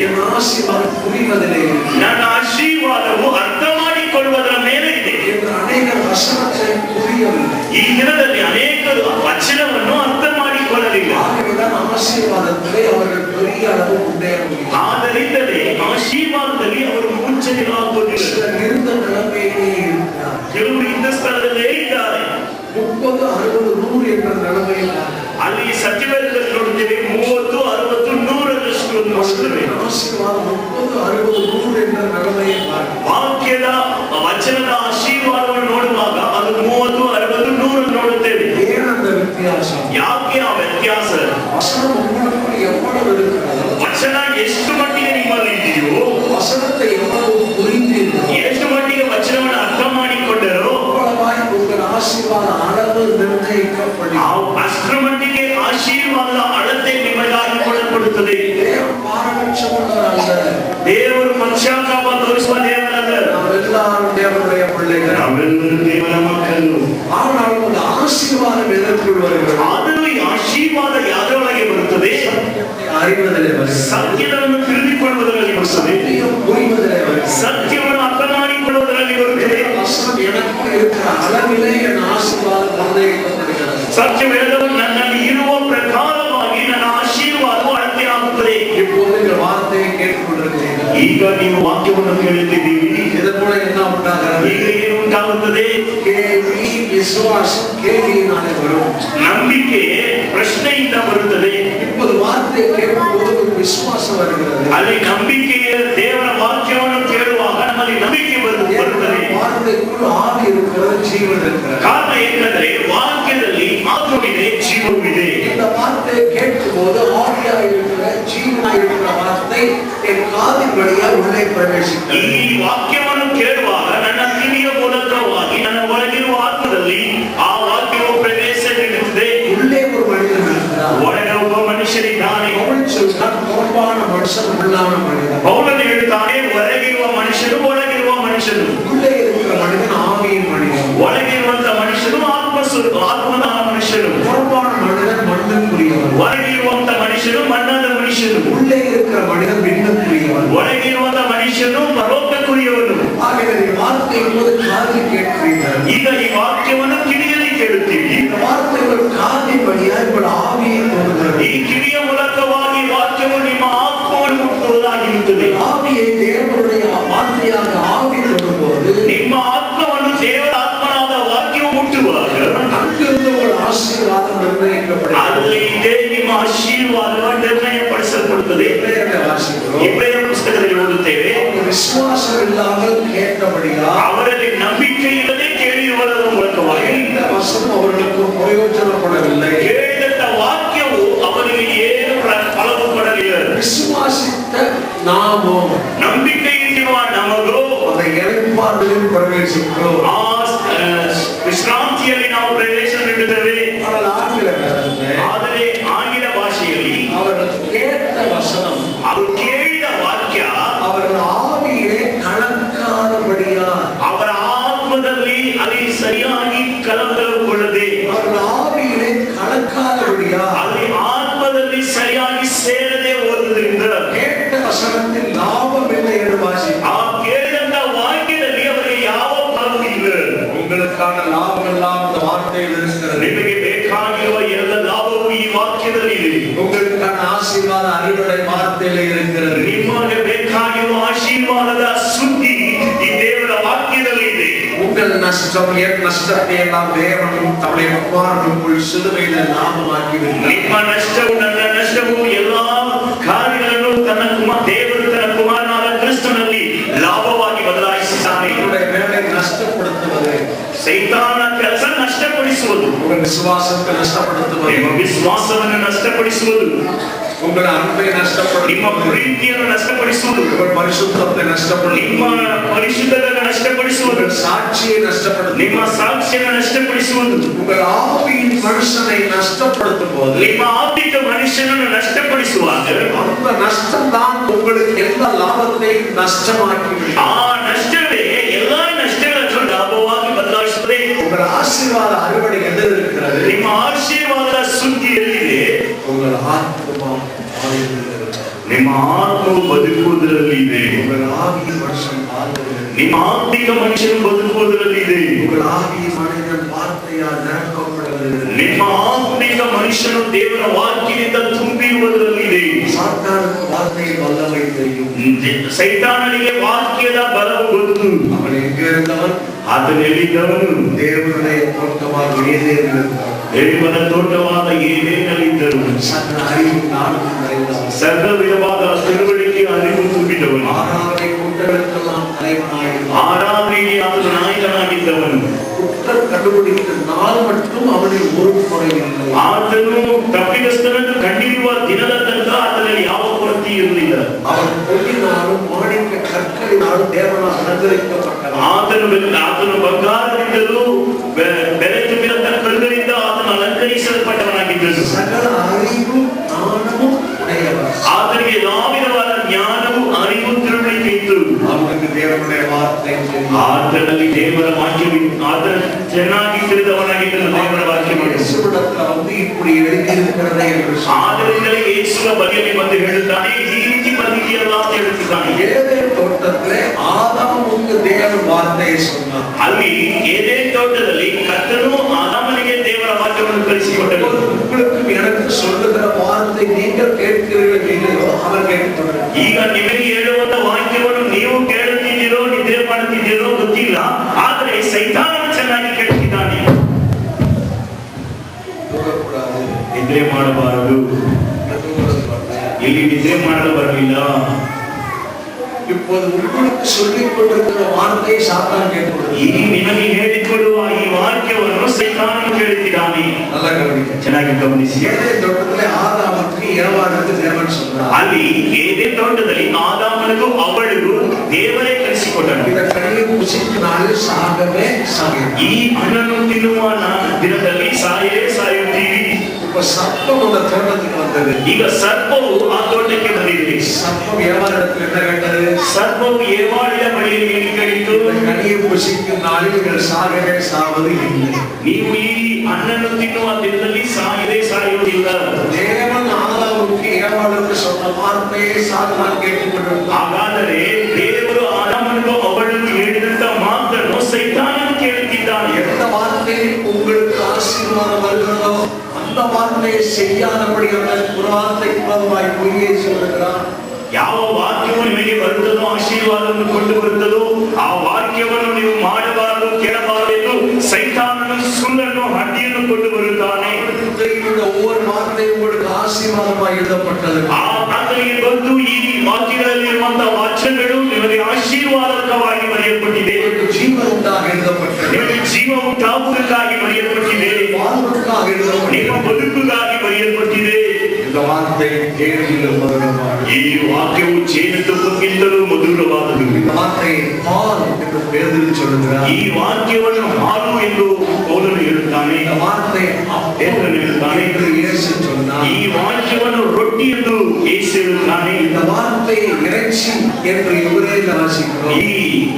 ನನ್ನ ಆಶೀರ್ವಾದವು ಅರ್ಥ ಮಾಡಿಕೊಳ್ಳುವುದರ ಮೇಲೆ ಇದೆ. ಈ ದಿನದಲ್ಲಿ ಅನೇಕರು ವಚನವನ್ನು ಅರ್ಥ ಮಾಡಿಕೊಳ್ಳಲಿಲ್ಲ. ಆಶೀರ್ವಾದ 30, 60, 100 ಎன்ற ನಡವಳಿಕೆ ವಾಕ್ಯದ ವಚನದ ಆಶೀರ್ವಾದವನ್ನು ನೋಡುವಾಗ ಅದು 30, 60, 100 ನೋಡುತ್ತೇವೆ. ಏನಂತ ವ್ಯತ್ಯಾಸ? ಯಾಕೆ ಆ ವ್ಯತ್ಯಾಸ? ವಚನ உங்களுக்கு எவ்வளவு இருக்கிறது? ವಚನ ಎಷ್ಟು ಮಟ್ಟಿಗೆ ನಿಮ್ಮಲ್ಲಿ ಇದೆಯೋ, வசனத்தை எவ்வளவு புரிந்தீர்களோ, ಎಷ್ಟು ಮಟ್ಟಿಗೆ ವಚನವನ್ನು ಅರ್ಥ ಮಾಡಿಕೊಂಡರೋ அவ்வளவாய் உங்கள் ஆசீர்வாத அளவு நிர்ணயிக்கப்படும். ಅಷ್ಟರ ಮಟ್ಟಿಗೆ ಆಶೀರ್ವಾದದ ಅಳತೆ ನಿಮಗಾಗಿ ಕೊಡಲ್ಪಡುತ್ತದೆ. தேவன் பாரபட்சமுள்ளவர் அல்ல. ದೇವರು ಪಕ್ಷಾತಾಪ ತೋರಿಸುವ ದೇವರಲ್ಲ. ನಾವೆಲ್ಲರೂ ದೇವರುடைய பிள்ளைகள். ನಾವೆಲ್ಲರೂ ದೇವರ ಮಕ್ಕಳು. ஆனால் ಒಂದು ಆಶೀರ್ವಾದம் ಎದற்குள் வருகிறது? ಆದರೂ ಈ ಆಶೀರ್ವಾದ ಯಾವುದರೊಳಗೆ ಬರುತ್ತದೆ? அறிவதிலே வருகிறது. ಸತ್ಯವನ್ನು ತಿಳಿದುಕೊಳ್ಳುವುದರಲ್ಲಿ ಬರುತ್ತದೆ. புரிவதிலே வருகிறது. ಸತ್ಯವನ್ನು ಅರ್ಥ ಮಾಡಿಕೊಳ್ಳುವುದರಲ್ಲಿ ಬರುತ್ತದೆ. வசனம் எனக்கு இருக்கிற அளவிலே என் ஆசீர்வாதம் நிர்ணயிக்கப்படுகிறது. ಸತ್ಯವೇದವು ನನ್ನಲ್ಲಿ ಇರುವ ಪ್ರಕಾರವಾಗಿ ನನ್ನ ಆಶೀರ್ವಾದವು ಅಳತೆಯಾಗುತ್ತದೆ. இப்போது இந்த வார்த்தையை கேட்டுக்கொண்டிருக்கிறீர்கள். ಈಗ ನೀವು ವಾಕ್ಯವನ್ನು ಕೇಳುತ್ತಿದ್ದೀರಿ. இதன் மூலம் என்ன உண்டாகிறது? ಈಗ ಏನು ಉಂಟಾಗುತ್ತದೆ? கேள்வி, விசுவாசம் கேள்வியினாலே வரும். ನಂಬಿಕೆ ಪ್ರಶ್ನೆಯಿಂದ ಬರುತ್ತದೆ. இப்போது வார்த்தையை கேட்கும்போது ஒரு விசுவாசம் வருகிறது. ಅಲ್ಲಿ ನಂಬಿಕೆಯ ದೇವರ ವಾಕ್ಯವನ್ನು ಕೇಳುವಾಗ ನಮ್ಮಲ್ಲಿ ನಂಬಿಕೆ ಬರುತ್ತದೆ. வார்த்தைக்குள் ஆவி இருக்கிறது, ஜீவன் இருக்கிறது. ಕಾರಣ ಏಕೆಂದರೆ ವಾಕ್ಯದಲ್ಲಿ ಆತ್ಮವಿದೆ, ಜೀವವಿದೆ. இந்த வார்த்தையை கேட்கும்போது ஆவியாயிருக்கிற ஜீவனாயிருக்கிற வார்த்தை என் காதின் வழியா உள்ளே பிரவேசிக்கிறது. ಈ ವಾಕ್ಯವನ್ನು ಕೇಳುವಾಗ ನನ್ನ ಕಿವಿಯ ಮೂಲಕವಾಗಿ ನನ್ನ ಒಳಗಿರುವ ಆತ್ಮದಲ್ಲಿ ಆ ವಾಕ್ಯವು ಪ್ರವೇಶ ನೀಡುತ್ತದೆ. உள்ளே ஒரு மனிதன் இருக்கிறார். ಒಳಗೆ ಒಬ್ಬ ಮನುಷ್ಯನಿದ್ದಾನೆ. பவுல் சொல்றார், புறம்பான மனுஷன் உள்ளான மனிதன். ಪೌಲನು ಹೇಳುತ್ತಾನೆ, ಹೊರಗಿರುವ ಮನುಷ್ಯನು ಒಳಗಿರುವ ಮನುಷ್ಯನು. உள்ளே இருக்கிற மனிதன் ஆவியின் மனிதன். ಒಳಗಿರುವಂತ ಮನುಷ್ಯನು ಆತ್ಮದ ಮನುಷ್ಯನು. புறம்பான மனிதன் மண்ணுக்குரியவன். ಹೊರಗಿರುವಂತ ಮನುಷ್ಯನು ಮಣ್ಣಾದ ಮನುಷ್ಯನು. உள்ளே இருக்கிற மனிதன் விண்ணுக்குரியவன். ಒಳಗಿರುವಂತ ಮನುಷ್ಯನು ಪರಲೋಕಕ್ಕುரியವನು. ஆகவே இந்த வார்த்தை இப்போது காதில் கேட்கிறீர்கள். ಈಗ ಈ ವಾಕ್ಯವನ್ನು ಕಿವಿಯಲ್ಲಿ ಕೇಳುತ್ತೀವಿ. இந்த வார்த்தை ஒரு காதின் வழியா இப்போது ஆவியை கொள்கிறது. ಈ ಕಿವಿಯ ಮೂಲಕವಾಗಿ ವಾಕ್ಯವು ನಿಮ್ಮ ಆತ್ಮವನ್ನು ಮುಟ್ಟುವುದಾಗಿರುತ್ತದೆ. ஆவியை தேவனுடைய வார்த்தையாக ஆவி கொள்ளும்போது ನಿಮ್ಮ ಆತ್ಮವನ್ನು ದೇವರ ಆತ್ಮನಾದ ವಾಕ್ಯವು ಮುಟ್ಟುವಾಗ அங்கிருந்து ஒரு ஆசீர்வாதம் நிர்ணயிக்கப்படுகிறது. ಅಲ್ಲಿ ಇದೇ ನಿಮ್ಮ ಆಶೀರ್ವಾದ ನಿರ್ಣಯಪಡಿಸಲ್ಪಡುತ್ತದೆ. ಇಬ್ರಿಯ ಪುಸ್ತಕದಲ್ಲಿ ಓದುತ್ತೇವೆ, விசுவாசம் இல்லாமல் கேட்டபடியா ಅವರಲ್ಲಿ ನಂಬಿಕೆ ಇಲ್ಲದೆ ಕೇಳಿರುವುದರ ಮೂಲಕವಾಗಿ இந்த வசனம் அவர்களுக்கு பிரயோஜனப்படவில்லை. ಕೇಳಿದಂತ ವಾಕ್ಯವು ಅವರಿಗೆ ಏನು ಫಲವು ಕೊಡಲಿಲ್ಲ. விசுவாசித்த நாமோ ನಂಬಿಕೆ ಇರುವ ನಮಗೂ அதை இறைப்பாடுகளில் பிரவேசிக்கிறோம். ಆ ವಿಶ್ರಾಂತಿಯಲ್ಲಿ ನಾವು ಪ್ರವೇಶ ನೀಡುತ್ತೇವೆ. ஆனால் ஆங்கிலத்தில் ಆದರೆ ಆಂಗ್ಲ ಭಾಷೆಯಲ್ಲಿ அவர்கள் கேட்ட வசனம், ಅವರು ಕೇಳಿದ ವಾಕ್ಯ அவர்கள் ஆவியிலே கலக்காதபடியா, ಅವರ ಆತ್ಮದಲ್ಲಿ ಅಲ್ಲಿ ಸರಿಯಾಗಿ ಕಲಕಲಗೊಳ್ಳದೆ, அவர்கள் ஆவியிலே கலக்காதபடியா, ಅಲ್ಲಿ ಆತ್ಮದಲ್ಲಿ ಸರಿಯಾಗಿ ಸೇರದೆ ಹೋದುದರಿಂದ கேட்ட வசனத்தில் லாபம் இல்லை என்று வாசிக்கிறோம். ಆ ಕೇಳಿದಂತ ವಾಕ್ಯದಲ್ಲಿ ಅವರಿಗೆ ಯಾವ ಫಲವೂ ಇಲ್ಲ. உங்களுக்கான லாபம் எல்லாம் இந்த வார்த்தையில் இருக்கிறது. ನಿಮಗೆ ಬೇಕಾಗಿರುವ ಎಲ್ಲ ಲಾಭವು ಈ ವಾಕ್ಯದಲ್ಲಿ ಇದೆ. உங்களுக்கான ஆசீர்வாத அறுவடை வார்த்தையில் இருக்கிறது. ನಿಮಗೆ ಬೇಕಾಗಿರುವ ಆಶೀರ್ವಾದದ ಸುದ್ದಿ ಈ ದೇವರ ವಾಕ್ಯದಲ್ಲಿ ಇದೆ. உங்கள் நஷ்டம், என் நஷ்டத்தை எல்லாம் தேவன் தம்முடைய குமாரனுக்குள் சிலுவையில் லாபமாக்கி விட்டார். ನಿಮ್ಮ ನಷ್ಟವು ನನ್ನ ನಷ್ಟವು ಎಲ್ಲಾ ಕಾರ್ಯಗಳನ್ನು ದೇವರು ತನ್ನ ಕುಮಾರನಾದ ಕ್ರಿಸ್ತನಲ್ಲಿ ಲಾಭವಾಗಿ ಬದಲಾಯಿಸಿದ್ದಾನೆ. உங்களுடைய வேலை நஷ்டப்படுத்துவது, ಸೈತಾನ ಕೆಲಸ ನಷ್ಟಪಡಿಸುವುದು, உங்கள் விசுவாசத்தை நஷ்டப்படுத்துவது, ನಿಮ್ಮ ವಿಶ್ವಾಸವನ್ನು ನಷ್ಟಪಡಿಸುವುದು, உங்கள் அன்பை ನಿಮ್ಮ நஷ்டப்படுத்துவது, ಪ್ರೀತಿಯನ್ನು ನಷ್ಟಪಡಿಸುವುದು, உங்கள் பரிசுத்தத்தை ನಿಮ್ಮ நஷ்டப்படுத்துவது, ಪರಿಶುದ್ಧತೆಯನ್ನು ನಷ್ಟಪಡಿಸುವುದು, உங்கள் சாட்சியை நஷ்டப்படுத்துவது, ನಿಮ್ಮ ಸಾಕ್ಷಿಯನ್ನು ನಷ್ಟಪಡಿಸುವುದು, உங்கள் ஆவியின் மனுஷனை நஷ்டப்படுத்தும் போது ನಿಮ್ಮ ಆತ್ಮಿಕ ಮನುಷ್ಯನನ್ನು ನಷ್ಟಪಡಿಸುವಾಗ அந்த நஷ்டம் தான் உங்களுக்கு எல்லா லாபத்தையும் நஷ்டமாக்கி விடும். ಆ ನಷ್ಟವೇ ಎಲ್ಲಾ ನಷ್ಟಗಳನ್ನು ಲಾಭವಾಗಿ ಬದಲಾಯಿಸುತ್ತದೆ. உங்கள் ஆசீர்வாத அறுவடை எதில் இருக்கிறது? ನಿಮ್ಮ ಆಶೀರ್ವಾದದ ಸುದ್ದಿ ಎಲ್ಲಿದೆ? உங்கள் ஆத்மா ஆவியில் இருக்கிறது. ನಿಮ್ಮ ಆತ್ಮವು ಬದುಕುವುದರಲ್ಲಿ ಇದೆ. உங்கள் ஆவியின் மனுஷன் வாழ்வதில்லை. ನಿಮ್ಮ ಆತ್ಮಿಕ ಮನುಷ್ಯನು ಬದುಕುವುದರಲ್ಲಿ ಇದೆ. உங்கள் ஆவியின் மனிதன் வார்த்தையால் நிரப்பப்படுவதில்லை. ನಿಮ್ಮ ಆತ್ಮಿಕ ಮನುಷ್ಯನು ದೇವರ ವಾಕ್ಯದಿಂದ ತುಂಬಿರುವುದರಲ್ಲಿ ಇದೆ. சாத்தானுக்கு வார்த்தையின் வல்லமை தெரியும். ಸೈತಾನನಿಗೆ ವಾಕ್ಯದ ಬಲವು ಗೊತ್ತು. அவன் எங்கே இருந்தவன்? ಆತನು ಎಲ್ಲಿದ್ದವನು? தேவனுடைய தோட்டமாக ஏதேனில் இருந்தான். ದೇವರ ತೋಟವಾದ ಏನೇನಲ್ಲಿದ್ದರು. சகல அறிவும் ஞானமும் நிறைந்தவன். ಸಕಲ ವಿಧವಾದ ತಿಳುವಳಿಕೆ ಅರಿವು தலைவனாயிருந்தான். ಆರಾಧನೆಗೆ ಆತನು ನಾಯಕನಾಗಿದ್ದವನು. குற்றம் கண்டுபிடித்த நாள் மட்டும் அவனில் ஒரு குறைவில்லை. ಆತನು ತಪ್ಪಿತಸ್ಥನನ್ನು ಕಂಡಿರುವ ದಿನದ ತನಕ ಆತನಲ್ಲಿ ಯಾವ ಕೊರತೆ ಇರಲಿಲ್ಲ. அவன் பொன்னினாலும் மாணிக்க கற்களினாலும் தேவனால் அலங்கரிக்கப்பட்டவன். ಆತನು ಬಂಗಾರದಿಂದಲೂ ಬೆಲೆ ತುಂಬಿದ ಕಲ್ಲುಗಳಿಂದ ಆತನು ಅಲಂಕರಿಸಲ್ಪಟ್ಟವನಾಗಿದ್ದನು. சகல அறிவும் ஞானமும் உடையவன். ಆತನಿಗೆ ಎಲ್ಲಾ ವಿಧವಾದ ಜ್ಞಾನವು ಅರಿವು ತಿಳುವಳಿಕೆ ಇತ್ತು. அவனுக்கு தேவனுடைய வார்த்தை தெரியும். ಆತನಲ್ಲಿ ದೇವರ ವಾಕ್ಯವಿತ್ತು. ಆತನು ಚೆನ್ನಾಗಿ ತಿಳಿದವನಾಗಿದ್ದನು ದೇವರ ವಾಕ್ಯವನ್ನು. ಯೇಸುವಿடத்தில் வந்து இப்படி எழுதியிருக்கிறதே என்று ಆದ್ದರಿಂದಲೇ ಯೇಸುವ ಬಗೆಯಲ್ಲಿ ಬಂದು ಹೇಳುತ್ತಾನೆ, ಈ ರೀತಿ ಬಂದಿದೆಯಲ್ಲ ಅಂತ ಹೇಳುತ್ತಿದ್ದಾನೆ. ஏதேன் தோட்டத்திலே ஆதாமுக்கு தேவன் வார்த்தையை சொன்னார். ಅಲ್ಲಿ ಏದೇನ್ ತೋಟದಲ್ಲಿ ಕರ್ತನು ಆದಾಮನಿಗೆ ದೇವರ ವಾಕ್ಯವನ್ನು ಕಲಿಸಿಕೊಟ್ಟನು. உங்களுக்கும் எனக்கு சொல்லுகிற வார்த்தை நீங்கள் கேட்கிறீர்கள் இல்லையோ அவர் கேட்கிறார். ಈಗ ನಿಮಗೆ ಹೇಳುವಂತ ವಾಕ್ಯವನ್ನು ನೀವು ಕೇಳುತ್ತಿದ್ದೀರೋ ನಿದ್ರೆ ಮಾಡುತ್ತಿದ್ದೀರೋ ಗೊತ್ತಿಲ್ಲ, ಆದರೆ ಸೈತಾನನು ಚೆನ್ನಾಗಿ ಕೇಳುತ್ತಿದ್ದಾನೆ. ನಿದ್ರೆ ಮಾಡಬಾರದು. ಇಲ್ಲಿ ನಿದ್ರೆ ಮಾಡಲು ಬರಲಿಲ್ಲ. இப்போது உங்களுக்கு சொல்லிக் கொண்டிருக்கிற வார்த்தையை சாத்தான் கேட்கிறது. ಈ ನಿಮಗೆ ಹೇಳಿಕೊಡುವ ಈ ವಾಕ್ಯವನ್ನು ಸೈತಾನನು ಕೇಳುತ್ತಿದ್ದಾನೆ. நல்லா கவனிக்க. ಚೆನ್ನಾಗಿ ಗಮನಿಸಿ. ஏதேன் தோட்டத்திலே ஆதாமுக்கு ஏவாளுக்கு தேவன் சொன்னார். ಅಲ್ಲಿ ಏದೇ ತೋಟದಲ್ಲಿ ಆದಾಮನಿಗೂ ಅವಳಿಗೂ ದೇವರೇ ಕಲಿಸಿಕೊಟ್ಟನು. இந்த கனியை புசிக்கினாலே சாகவே சாகும். ಈ ಹಣ್ಣನ್ನು ತಿನ್ನುವ ದಿನದಲ್ಲಿ ಸಾಯೇ ಸಾಯುತ್ತೀವಿ. இப்ப சர்ப்பம் அந்த தோட்டத்துக்கு வந்தது. ಈಗ ಸರ್ಪವು ಆ ತೋಟಕ್ಕೆ ಬಂದಿದೆ. சர்ப்பம் ஏவாளிடத்தில் என்ன கேட்டது? ಸರ್ಪವು ಏವಾಳಿನ ಬಳಿಯಲ್ಲಿ ಏನು ಕೇಳಿತು? கனியை புசிக்கும் நாளில் நீங்கள் சாகவே சாவது இல்லை. ನೀವು ಈ ಹಣ್ಣನ್ನು ತಿನ್ನುವ ದಿನದಲ್ಲಿ ಸಾಯದೆ ಸಾಯುವುದಿಲ್ಲ. தேவன் ஆதாமுக்கு ஏவாளுக்கு சொன்ன வார்த்தையை சாத்தான் கேட்டுக்கொண்டிருந்தார். ಹಾಗಾದರೆ ದೇವರು ಆದಾಮನಿಗೂ ಅವಳಿಗೂ ಹೇಳಿದಂತ ಮಾತನ್ನು ಸೈತಾನನು ಕೇಳುತ್ತಿದ್ದಾನೆ. எந்த வார்த்தையில் உங்களுக்கு ஆசீர்வாதம் வருகிறதோ அந்த வார்த்தையை செய்யாதபடி ஒரு வார்த்தைக்கு பதிலாய் பொய்யை சொல்லுகிறான். ಯಾವ ವಾಕ್ಯವು ನಿಮಗೆ ಬರುತ್ತದೋ ಆಶೀರ್ವಾದವನ್ನು ಕೊಂಡು ಬರುತ್ತದೋ ಆ ವಾಕ್ಯವನ್ನು ನೀವು ಮಾಡಬಾರದು, ಕೇಳಬಾರದು. ಸೈತಾನನು ಸುಳ್ಳನ್ನು ಅಡ್ಡಿಯನ್ನು ಕೊಂಡು ಬರುತ್ತಾನೆ. ஒவ்வொரு வார்த்தையும் உங்களுக்கு ஆசீர்வாதமாக எழுதப்பட்டது. ಆ ಆತನಿಗೆ ಬಂದು ಈ ವಾಕ್ಯಗಳಲ್ಲಿ ಇರುವಂತಹ ವಾಕ್ಯಗಳು ನಿಮಗೆ ಆಶೀರ್ವಾದಕವಾಗಿ ಬರೆಯಲ್ಪಟ್ಟಿದೆ. ಜೀವ ಉಂಟಾಗ எழுதப்பட்டது. ನಿಮಗೆ ಜೀವ ಉಂಟಾಗುವುದಕ್ಕಾಗಿ ಬರೆಯಲ್ಪಟ್ಟಿದೆ. வாழ்வுக்காக எழுதப்பட்டது. ನಿಮ್ಮ ಬದುಕುಗಾಗಿ ಬರೆಯಲ್ಪಟ್ಟಿದೆ. இந்த வார்த்தை தேனிலும் மதுரமானது. ಈ ವಾಕ್ಯವು ಜೇನುತುಪ್ಪಕ್ಕಿಂತಲೂ ಮಧುರವಾದದು. இந்த வார்த்தையை பால் என்று பேதுரு சொல்லுகிறார். ಈ ವಾಕ್ಯವನ್ನು ಹಾಲು ಎಂದು ಪೌಲನು ಹೇಳುತ್ತಾನೆ. இந்த வார்த்தை ಎಂದು ಹೇಳುತ್ತಾನೆ. இயேசு சொன்னார். ಈ ವಾಕ್ಯವನ್ನು ರೊಟ್ಟಿ ಎಂದು ಯೇಸು ಹೇಳುತ್ತಾನೆ. இந்த வார்த்தையை இறைச்சி என்று எபிரேயத்தில் வாசிக்கிறோம். ಈ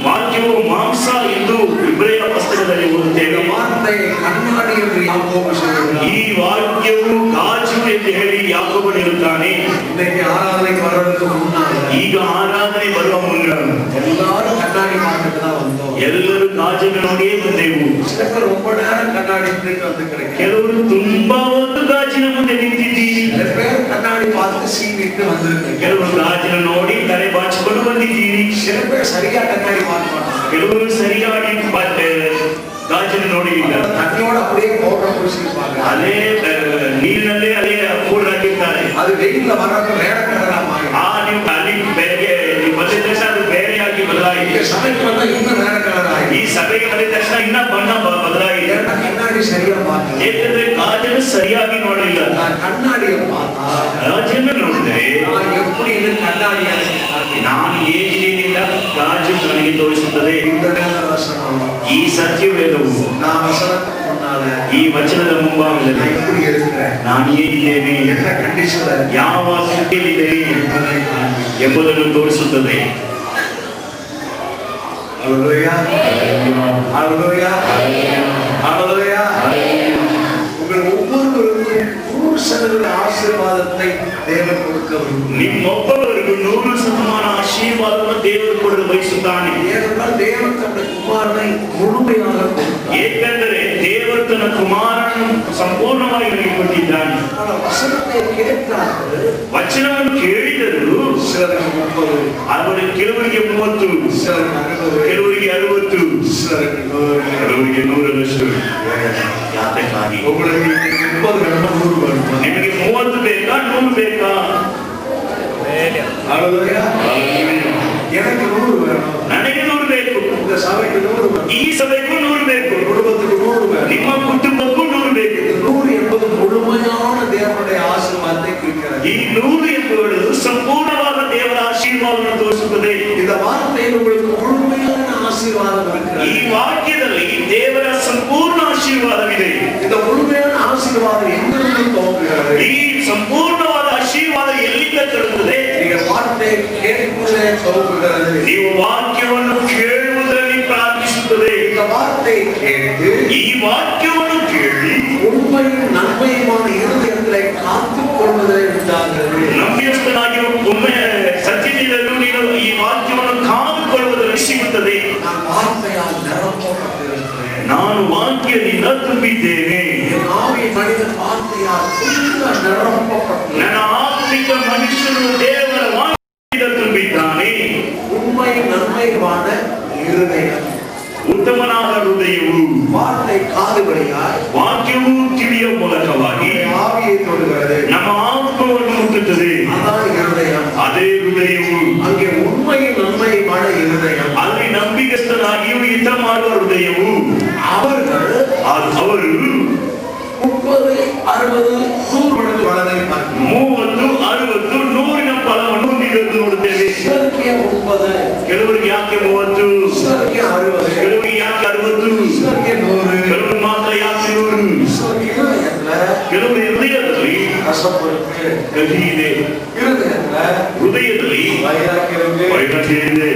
ವಾಕ್ಯವು ಮಾಂಸ ಎಂದು ಇಬ್ರಿಯ ಪುಸ್ತಕದಲ್ಲಿ ಓದುತ್ತೇವೆ. இந்த வார்த்தையை கண்ணாடி என்று யாக்கோபு சொல்லுகிறார். ಈ ವಾಕ್ಯವು ಗಾಜು ಎಂದು ಹೇಳಿ ಯಾಕೋಬನು ಹೇಳುತ್ತಾನೆ. இன்னைக்கு ஆராதனைக்கு வர்றதுக்கு முன்னால ಈಗ ಆರಾಧನೆ ಬರುವ ಮುನ್ನ எல்லாரும் கண்ணாடி பார்த்துட்டு தான் வந்தோம். ಎಲ್ಲರೂ ಗಾಜನ್ನು ನೋಡಿಯೇ ಬಂದೆವು. சில பேர் ரொம்ப நேரம் கண்ணாடி பிடிக்க வந்து கிடைக்கும். ಕೆಲವರು ತುಂಬಾ ಹೊತ್ತು ಗಾಜಿನ ಮುಂದೆ ನಿಂತಿದ್ದೀರಿ. சில பேர் கண்ணாடி பார்த்து சீவிட்டு வந்திருக்கு. ಕೆಲವರು ಗಾಜಿನ ನೋಡಿ ತಲೆ ಬಾಚಿಕೊಂಡು ಬಂದಿದ್ದೀರಿ. சில பேர் சரியா கண்ணாடி பார்க்க மாட்டாங்க. ಕೆಲವರು ಸರಿಯಾಗಿ ಗಾಜಿನ ನೋಡಿಲ್ಲ. தண்ணியோட அப்படியே பவுடர் பூசிப்பாங்க. ಅದೇ ನೀರಿನಲ್ಲೇ ಅದೇ ಪೌಡರ್ ಹಾಕಿರ್ತಾರೆ. அது வெயில்ல வர்றப்ப வேற கலரா மாறும். ನೀವು ಅಲ್ಲಿ ಬೆಳಗ್ಗೆ ಬಂದಿದ ತಕ್ಷಣ ಅದು ಬೇರೆಯಾಗಿ ಬದಲಾಗಿದೆ. சமைக்கு வந்தா இன்னும் வேற கலர் ஆகும். ಈ ಸಭೆಗೆ ಬಂದಿದ ತಕ್ಷಣ ಇನ್ನ ಬಣ್ಣ ಬದಲಾಗಿದೆ. கண்ணாடி சரியா பார்க்கல. ಏಕೆಂದ್ರೆ ಗಾಜನ್ನು ಸರಿಯಾಗಿ ನೋಡಲಿಲ್ಲ. நான் கண்ணாடியை பார்த்தா ಗಾಜನ್ನು ನೋಡಿದ್ರೆ நான் எப்படி இது கண்ணாடியா ನಾನು ಹೇಗಿದ್ದರಿಂದ ಗಾಜು ನನಗೆ ತೋರಿಸುತ್ತದೆ. இந்த வசனம் ಈ ಸತ್ಯವೇದವು நான் வசனத்துக்கு முன்னால ಈ ವಚನದ ಮುಂಭಾಗದಲ್ಲಿ நான் எப்படி இருக்கிறேன், ನಾನು ಹೇಗಿದ್ದೇನೆ, என்ன கண்டிஷன்ல ಯಾವ ಸ್ಥಿತಿಯಲ್ಲಿದ್ದೇನೆ ಎಂಬುದನ್ನು ತೋರಿಸುತ್ತದೆ. ஹalleluya ஹalleluya ஹalleluya. உங்கள் ஒவ்வொருவருக்கும் 100% ஆசீர்வாதத்தை தேவன் கொடுக்க விரும்புகிறார். ನಿಮ್ಮೊಬ್ಬರಿಗೂ 100% ಆಶೀರ್ವಾದವನ್ನು ದೇವರು ಕೊಡಲು ಬಯಸುತ್ತಾನೆ. ஏனென்றால் தேவன் தம்முடைய குமாரனை முழுமையாக கொடுத்தார். ಏಕೆಂದರೆ ದೇವರು ತನ್ನ ಕುಮಾರನನ್ನು ಸಂಪೂರ್ಣವಾಗಿ ನಮಗೆ ಕೊಟ್ಟಿದ್ದಾನೆ. ஆனால் வசனத்தை கேட்டார்கள். ವಚನವನ್ನು ಕೇಳಿದರು. சிலருக்கு 30, ಅವರಿಗೆ ಕೆಲವರಿಗೆ 30, சிலருக்கு 60, ಕೆಲವರಿಗೆ 60, சிலருக்கு 100. ಕೆಲವರಿಗೆ 100ರಷ್ಟು. ಯಾತಕ್ಕಾಗಿ? உங்களுக்கு 30 வேணுமா 100 வேணுமா? ನಿಮಗೆ 30 ಬೇಕಾ 100 ಬೇಕಾ? ஹalleluya. எனக்கு 100 வேணும். ನನಗೆ 100 ಸಭೆಗೂ 100 ಬೇಕು, ಕುಟುಂಬಕ್ಕೆ 100 ಬೇಕು, ನಿಮ್ಮ ಕುಟುಂಬಕ್ಕೂ 100 ಬೇಕು. 100 ಎಂಬುದು ಮುಳುமையான தேவனுடைய ஆசீர்வாதத்தை குறிக்கிறது. ಈ 100 ಎಂಬುದು ಸಂಪೂರ್ಣವಾದ ದೇವರ ಆಶೀರ್ವಾದವನ್ನು ತೋರಿಸುತ್ತದೆ. இந்த வார்த்தையில் உங்களுக்கு முழுமையான ஆசீர்வாதம் இருக்கிறது. ಈ ವಾಕ್ಯದಲ್ಲಿ ದೇವರ ಸಂಪೂರ್ಣ ಆಶೀರ್ವಾದವಿದೆ. இந்த முழுமையான ஆசீர்வாதம் எங்கிருந்து துவங்குகிறது? ಈ ಸಂಪೂರ್ಣವಾದ ಆಶೀರ್ವಾದ ಎಲ್ಲಿಂದ ತೊಡಗುತ್ತದೆ? நீங்க வார்த்தை கேட்பதே துவங்குகிறது. ನೀವು ವಾಕ್ಯವನ್ನು ಕೇಳುವುದರಲ್ಲಿ ಪ್ರಾರಂಭಿಸುತ್ತದೆ. இந்த வார்த்தை கேட்டு ಈ ವಾಕ್ಯವನ್ನು ಕೇಳಿ உண்மையும் நன்மையுமான இருதயங்களை காத்துக் கொள்வதை உண்டாகிறது. ನಂಬಿಗಸ್ತನಾಗಿರುವ ಸತ್ಯದಿಂದಲೂ ನೀನು ಈ ವಾಕ್ಯವನ್ನು ಕಾದುಕೊಳ್ಳುವುದರಲ್ಲಿ ಸಿಗುತ್ತದೆ. நான் வார்த்தையால் நிரப்பப்பட்டிருக்கிறேன். ನಾನು ವಾಕ್ಯದಿಂದ ತುಂಬಿದ್ದೇನೆ. ஆவி மனிதன் வார்த்தையால் நிரப்பப்பட்டு ನನ್ನ ಆತ್ಮಿಕ ಮನುಷ್ಯನು ದೇವರ ವಾಕ್ಯದಿಂದ ತುಂಬಿದ್ದಾನೆ. உண்மையும் நன்மையுமான இருதயம், ಉತ್ತಮನಾದ ಹೃದಯವು, வார்த்தை காதுபடியாய் ವಾಕ್ಯವು ಕಿವಿಯ ಮೂಲಕವಾಗಿ ஆவியை தொடுகிறது. ನಮ್ಮ ಆತ್ಮವನ್ನು ಮುಟ್ಟುತ್ತದೆ. அதான் இருதயம். ಅದೇ ಹೃದಯವು. அங்கே உண்மையும் நன்மையுமான இருதயம். ಅಲ್ಲಿ ನಂಬಿಗಸ್ತನಾಗಿಯೂ ಹಿತ ಮಾಡುವ ಹೃದಯವು. அவர்கள் ಅವರು 30, 60, 100 மடங்கு வளரை பார்க்கிறோம். 30, 60, 100ನ ಫಲವನ್ನು ಹೊಂದಿರುವುದು ನೋಡುತ್ತೇವೆ. சிலருக்கு 30, ಕೆಲವರಿಗೆ ಯಾಕೆ 30, சிலருக்கு 60, ಕೆಲವರಿಗೆ ಯಾಕೆ 60, சிலருக்கு 100, ಕೆಲವರು ಮಾತ್ರ ಯಾಕೆ 100. சிலருக்கு இருதயத்துல ಕೆಲವರ ಹೃದಯದಲ್ಲಿ கசப்பு இருக்கு, ಕಹಿ ಇದೆ, இருதயத்துல ಹೃದಯದಲ್ಲಿ வைராக்கியம் இருக்கு. ವೈರಾಗ್ಯ ಇದೆ.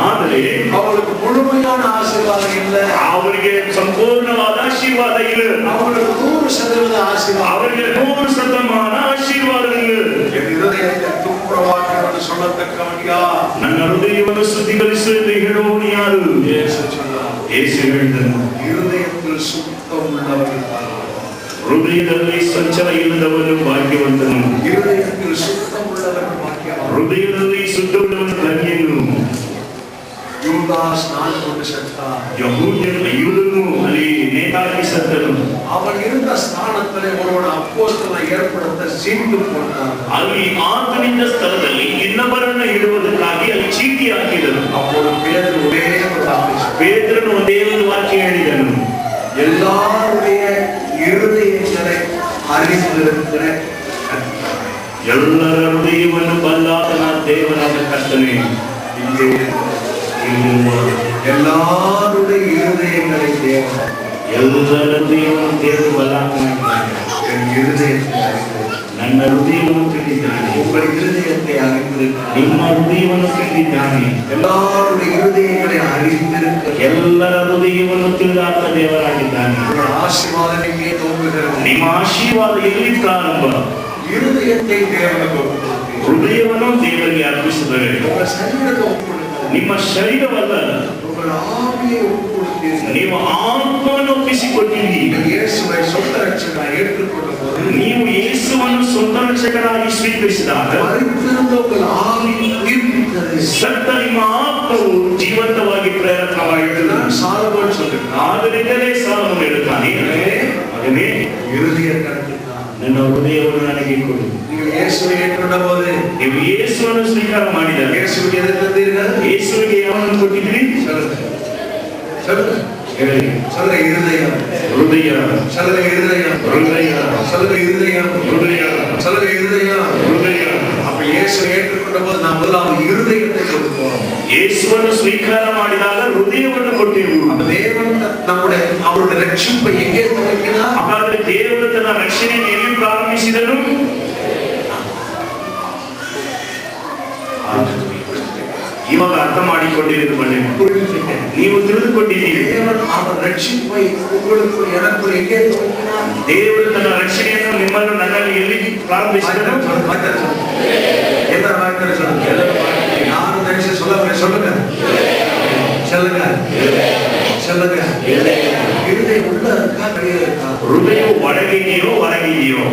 ಆದರೆ அவங்களுக்கு முழுமையான ஆசீர்வாதம் இல்ல. ಅವರಿಗೆ ಸಂಪೂರ್ಣವಾದ ಆಶೀರ್ವಾದ ಇಲ್ಲ. அவங்களுக்கு 100% ஆசீர்வாதம். ಅವರಿಗೆ 100% ಆಶೀರ್ವಾದ ಇಲ್ಲ. என் இருதயத்தை துப்புரவாக்குறவன் சொல்லத்தக்கவனியா? ನನ್ನ ಹೃದಯವನ್ನು ಶುದ್ಧೀಕರಿಸುವಂತೆ ಹೇಳುವವನು ಯಾರು? இயேசு சொன்னார். ಯೇಸು ಹೇಳಿದನು, இருதயத்தில் சுத்தம் உள்ளவர்கள் ಹೃದಯದಲ್ಲಿ ಸಂಚಲ ಇಲ್ಲದವನು ಭಾಗ್ಯವಂತನು. இருதயத்தில் சுத்தம் உள்ளவர்கள் பாக்கியவான். ಹೃದಯದಲ್ಲಿ ಶುದ್ಧವುಳ್ಳವನು ಧನ್ಯನು. யூதாஸ் நாள் கொண்டு சென்றார். ಯೂದನು ಅಲ್ಲಿ ನೇತಾಗಿ ಸತ್ತನು. அவன் இருந்த ஸ்தானத்திலே ஒருவன் அப்போஸ்தலனை ஏற்படுத்த சீட்டு போட்டார். ಅಲ್ಲಿ ಆತನಿದ್ದ ಸ್ಥಳದಲ್ಲಿ ಇನ್ನೊಬ್ಬರನ್ನು ಇಡುವುದಕ್ಕಾಗಿ ಅಲ್ಲಿ ಚೀಟಿ ಹಾಕಿದನು. அப்போது பேதுரு ஒரே ஒரு வார்த்தை, ಪೇತ್ರನು ಒಂದೇ ಒಂದು ವಾಕ್ಯ ಹೇಳಿದನು, எல்லாருடைய இருதயங்களை அறிந்திருக்கிற ಎಲ್ಲರ ಹೃದಯವನ್ನು ಬಲ್ಲಾತನ ದೇವರಾದ ಕರ್ತನೇ, இங்கே எல்லாருடைய இருதயங்களை தேவன் ಎಲ್ಲರ ಹೃದಯವನ್ನು ದೇವರು ಬಲ್ಲಾತನಾಗಿದ್ದಾನೆ. என் இருதயத்தை அறிந்திருக்கிறார். ನನ್ನ ಹೃದಯವನ್ನು ತಿಳಿದಿದ್ದಾನೆ. உங்கள் இருதயத்தை அறிந்திருக்கிறார். ನಿಮ್ಮ ಹೃದಯವನ್ನು ತಿಳಿದಿದ್ದಾನೆ. எல்லாருடைய இருதயங்களை அறிந்திருக்கிறார். ಎಲ್ಲರ ಹೃದಯವನ್ನು ತಿಳಿದಾತ ದೇವರಾಗಿದ್ದಾನೆ. உங்கள் ஆசீர்வாதம் எங்கே தோன்றுகிறது? ನಿಮ್ಮ ಆಶೀರ್ವಾದ ಎಲ್ಲಿ ಪ್ರಾರಂಭ? இருதயத்தை தேவனுக்கு ஒப்புக்கொடுத்தீர்கள். ಹೃದಯವನ್ನು ದೇವರಿಗೆ ಅರ್ಪಿಸಿದರೆ உங்கள் சரீரத்தை ஒப்புக்கொடுத்தீர்கள். ನಿಮ್ಮ ಶರೀರವಲ್ಲ, உங்கள் ஆவியை ஒப்புக்கொடுத்தீர்கள். ನೀವು ಆತ್ಮವನ್ನು ಒಪ್ಪಿಸಿಕೊಟ್ಟಿರಿ. நீங்கள் இயேசுவை சொந்த ரட்சகராய் ஏற்றுக்கொண்ட போது ನೀವು ಯೇಸುವನ್ನು ಸ್ವಂತ ರಕ್ಷಕರಾಗಿ ಸ್ವೀಕರಿಸಿದಾಗ மரித்திருந்த உங்கள் ஆவி உயிர்ப்பித்தது. ಸತ್ತ ನಿಮ್ಮ ಆತ್ಮವು ಜೀವಂತವಾಗಿ ಪ್ರೇರಕವಾಯಿತು. இதுதான் சாலமோன் சொல்லுகிறார். ಆದ್ದರಿಂದಲೇ ಸಾಲಮೋನ ಹೇಳುತ್ತಾನೆ, ಮಗನೇ, இருதயத்தை அறிந்திருக்கிறார். ನನ್ನ ಹೃದಯವನ್ನು ನನಗೆ ಕೊಡು. நீங்கள் இயேசுவை ஏற்றுக்கொண்ட போது ನೀವು ಯೇಸುವನ್ನು ಸ್ವೀಕಾರ ಮಾಡಿದರೆ இயேசுவுக்கு எதை தந்தீர்கள்? ಯೇಸುವಿಗೆ ಯಾವನ್ನು ಕೊಟ್ಟಿದ್ರಿ? சொல்லுங்க, சொல்லுங்க, ಹೇಳಿ. சொல்லுங்க. இருதயம், ಹೃದಯ, சொல்லுங்க. இருதயம், ಹೃದಯ, சொல்லுங்க. இருதயம், ಹೃದಯ, சொல்லுங்க. இருதயம். ಹೃದಯ. அப்ப இயேசுவை ஏற்றுக்கொண்ட போது நாம் முதலாவது இருதயத்தை கொடுப்போம். ಯೇಸುವನ್ನು ಸ್ವೀಕಾರ ಮಾಡಿದಾಗ ಹೃದಯವನ್ನು ಕೊಟ್ಟೆವು. அப்ப தேவன் நம்முடைய அவருடைய ரட்சிப்பை எங்கே துவக்கினார்? ಹಾಗಾದ್ರೆ ದೇವರು ತನ್ನ ರಕ್ಷಣೆಯನ್ನು ಎಲ್ಲಿ ಪ್ರಾರಂಭಿಸಿದನು? ಇವಾಗ ಅರ್ಥ ಮಾಡಿಕೊಂಡಿರೋದು ಬನ್ನಿ, புரிஞ்சுட்டேன். ನೀವು ತಿಳಿದುಕೊಂಡಿದ್ದೀರಿ. தேவன் அவர் ரட்சிப்பை உங்களுக்கு எனக்குள் எங்கே துவக்கினார்? ದೇವರು ತನ್ನ ರಕ್ಷಣೆಯನ್ನು ನಿಮ್ಮನ್ನು ನನ್ನಲ್ಲಿ ಎಲ್ಲಿ ಪ್ರಾರಂಭಿಸಿದನು? என்ன வார்த்தை சொல்லுங்க? யாரும் தயவுசெய்து சொல்லுங்க, சொல்லுங்க, சொல்லுங்க, சொல்லுங்க. இருதயம் உள்ள இருக்கா, வெளியே இருக்கா? ಹೃದಯವು ಒಳಗಿದೆಯೋ ಹೊರಗಿದೆಯೋ?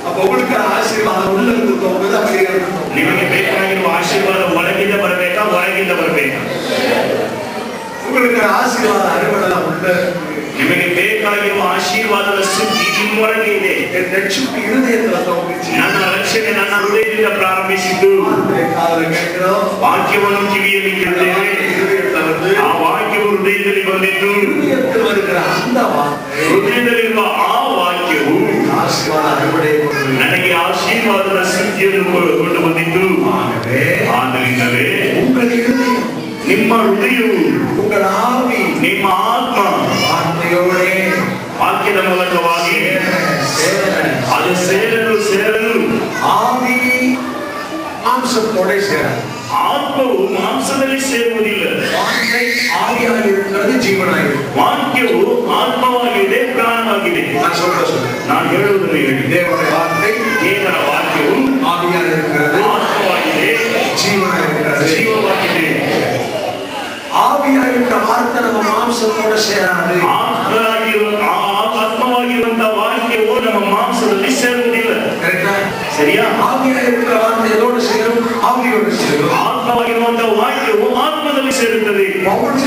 அப்ப உங்களுக்கு ஆசீர்வாதம் உள்ள இருந்து போகுது, வெளியே இருந்து. ನಿಮಗೆ ಬೇಕಾಗಿರುವ ಆಶೀರ್ವಾದ ಒಳಗಿಂದ ಬರಬೇಕಾ ಹೊರಗಿಂದ ಬರಬೇಕಾ? உங்களுக்கு ಆಶೀರ್ವಾದ ಅರಿವಳ ಉಂಟು. ನಿಮಗೆ ಬೇಕಾಗಿರುವ ಆಶೀರ್ವಾದದ ಸುದ್ದಿ ನಿಮ್ಮೊಳಗೆ ಇದೆ. ರಕ್ಷಣೆ ಹೃದಯದಿಂದ ತಗೊಂಡಿಸಿ. ನನ್ನ ರಕ್ಷಣೆ ನನ್ನ ಹೃದಯದಿಂದ ಪ್ರಾರಂಭಿಸಿದ್ದು. ವಾಕ್ಯವನ್ನು ಕಿವಿಯಲ್ಲಿ ಕೇಳಿದ್ದೇವೆ. ಆ ವಾಕ್ಯವು ಹೃದಯದಲ್ಲಿ ಬಂದಿದ್ದು. ಹೃದಯದಲ್ಲಿರುವ ಆ ವಾಕ್ಯವು ನನಗೆ ಆಶೀರ್ವಾದದ ಸುದ್ದಿಯನ್ನು ಕೊಂಡು ಬಂದಿದ್ದು. ಆದ್ದರಿಂದಲೇ ನಿಮ್ಮ ಹೃದಯವು ನಿಮ್ಮ ಆತ್ಮ ವಾಕ್ಯದ ಮೂಲಕವಾಗಿ ಅದು ಸೇರಲು ಆವಿ ಮಾಂಸದೊಡೆ ಸೇರಲ್ಲ. ಆತ್ಮವು ಮಾಂಸದಲ್ಲಿ ಸೇರುವುದಿಲ್ಲ. ಆವಿಯಾಗಿರುತ್ತದೆ, ಜೀವನ ಆಗಿರುತ್ತದೆ. ವಾಕ್ಯವು ಆತ್ಮವಾಗಿದೆ, ಪ್ರಾಣವಾಗಿದೆ. ನಾನು ಹೇಳುವುದನ್ನು ಹೇಳಿ, ದೇವರ ವಾಕ್ಯವು ಆವಿಯಾಗಿರುತ್ತದೆ, ಆತ್ಮವಾಗಿದೆ, ಜೀವವಾಗಿದೆ. ಆವಿಯಾಗಿದ್ದ ವಾರ್ತೆ ನಮ್ಮ ಮಾಂಸದೊಡೆ ಸೇರಾது. ಆತ್ಮವಾಗಿರುವಂತಹ ವಾಕ್ಯವು ನಮ್ಮ ಮಾಂಸದಲ್ಲಿ ಸೇರುವುದಿಲ್ಲ. ಸರಿಯಾ? ಆವಿಯಾಗಿರುವ ವಾರ್ತೆ ಎದೋடு ಸೇரும், ಆವಿಯೋடு ಸೇரும். ಆತ್ಮವಾಗಿರುವಂತಹ ವಾಕ್ಯವು ಆತ್ಮದಲ್ಲಿ ಸೇರುತ್ತದೆ. ಪೌಲನು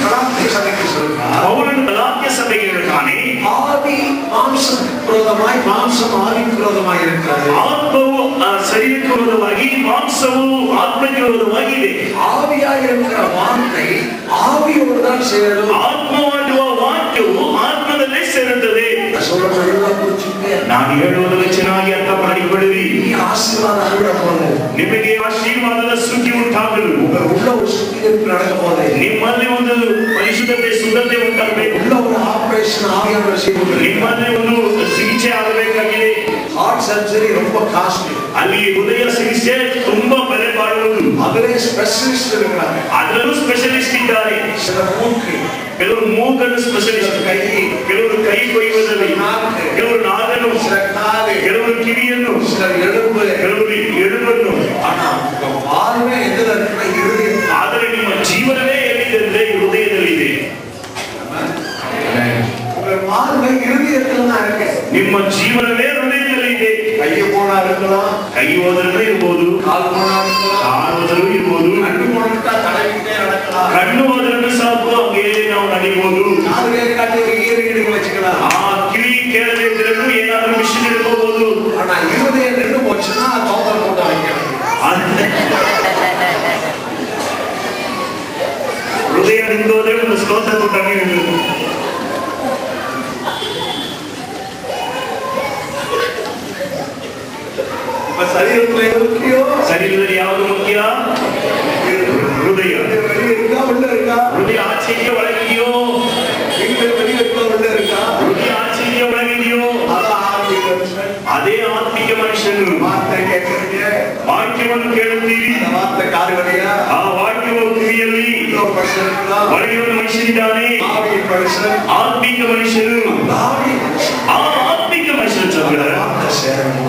ಗಲಾತ್ಯ ಸಭೆಗೆ ಹೇಳುತ್ತಾನೆ, ಆವಿ ಮಾಂಸಕ್ಕೆ ವಿರೋಧವಾಗಿ, ಮಾಂಸವು ಆವಿಗೆ ವಿರೋಧವಾಗಿ ಇರುತ್ತದೆ. ಆತ್ಮವು ಶರೀರಕ್ಕೆ ವಿರೋಧವಾಗಿ, ಮಾಂಸವು ಆತ್ಮಕ್ಕೆ ವಿರೋಧವಾಗಿದೆ. ஆவியாயிருக்கிற வார்த்தை ஆவியோடு தான் சேரும். ಆತ್ಮವಾಗಿರುವ ವಾಕ್ಯವು ಆತ್ಮದಲ್ಲೇ ಸೇರುತ್ತದೆ. ನಾನು ಹೇಳುವುದನ್ನು ಚೆನ್ನಾಗಿ ಅರ್ಥ ಮಾಡಿಕೊಳ್ಳಿರಿ. ಈ ಆಶೀರ್ವಾದ ಅನುಭವ ನಿಮಗೆ ಆಶೀರ್ವಾದದ ಸುದ್ದಿ ಉಂಟಾಗಲು ಉಳ್ಳ ಸುದ್ದಿ ನಡೆಯಬಹುದು. ನಿಮ್ಮಲ್ಲಿ ಒಂದು ಪರಿಶುದ್ಧತೆ, ಶುದ್ಧತೆ ಉಂಟಾಗಬೇಕು. ಉಳ್ಳ ಒಂದು ಆಪರೇಷನ್ ಆವಿಯಾದ ನಿಮ್ಮಲ್ಲಿ ಒಂದು ಚಿಕಿತ್ಸೆ ಆಗಬೇಕಾಗಿದೆ. ಹಾರ್ಟ್ ಸರ್ಜರಿ ரொம்ப ಕಾಸ್ಟ್ಲಿ. ಅಲ್ಲಿ ಹೃದಯ ಚಿಕಿತ್ಸೆ ತುಂಬಾ ಬೆಲೆ ಬಾಳುವುದು. ಅದರೇ ಸ್ಪೆಷಲಿಸ್ಟ್ ಇರುತ್ತಾರೆ. ಅದರಲ್ಲೂ ಸ್ಪೆಷಲಿಸ್ಟ್ ಇದ್ದಾರೆ. ಕೆಲವರು ಮೂಗನ್ನು ಸ್ಪೆಷಲಿಸ್ಟ್, ಕೆಲವರು ಕೈ ಕೊಯ್ಯುವುದರಲ್ಲಿ, ಕೆಲವರು ನಾಗನ್ನು, ಕೆಲವರು ಕಿವಿಯನ್ನು, ಕೆಲವರು ಎಲುಬನ್ನು. ಆದರೆ ನಿಮ್ಮ ಜೀವನವೇ ಎಲ್ಲಿದೆ? ಹೃದಯದಲ್ಲಿದೆ. ನಿಮ್ಮ ಜೀವನವೇ ಹೃದಯದಲ್ಲಿದೆ. ಕೈ ಹೋದರೂ ಇರ್ಬೋದು, ಕಾಲು ಹೋದರೂ ಇರ್ಬೋದು, ಕಣ್ಣು ಹೋದ್ರೂ ಸಾಕು, ಹಂಗೆ ನಾವು ನಡಿಬಹುದು. ಆ ಕಿವಿ ಕೇಳದಿದ್ರೂ ಏನಾದ್ರೂ ಮಿಷನ್ ಇಟ್ಕೋಬಹುದು. ಹೃದಯ ನಿಂದೋದ್ರೆ ಒಂದು ಸ್ತೋತ್ರ ಕೊಟ್ಟಾಗ ಶರೀರದಲ್ಲಿ ಯಾವುದು ಮುಖ್ಯ? ಹೃದಯ. ಹೃದಯ ಆಚೆಗೆ ಒಳಗಿದೆಯೋ? ಹೃದಯ ಆಚೆಗೆ ಒಳಗಿದೆಯೋ? ಅದೇ ಆತ್ಮಿಕ ಮನುಷ್ಯನು. ವಾಕ್ಯವನ್ನು ಕೇಳುತ್ತೀರಿ, ಆ ವಾಕ್ಯವು ಕಿವಿಯಲ್ಲಿ ಒಳಗೆ ಒಂದು ಮನುಷ್ಯನಿದ್ದಾನೆ, ಆತ್ಮಿಕ ಮನುಷ್ಯನು. ಆ ಆತ್ಮಿಕ ಮನುಷ್ಯನ ಚಂದ್ರ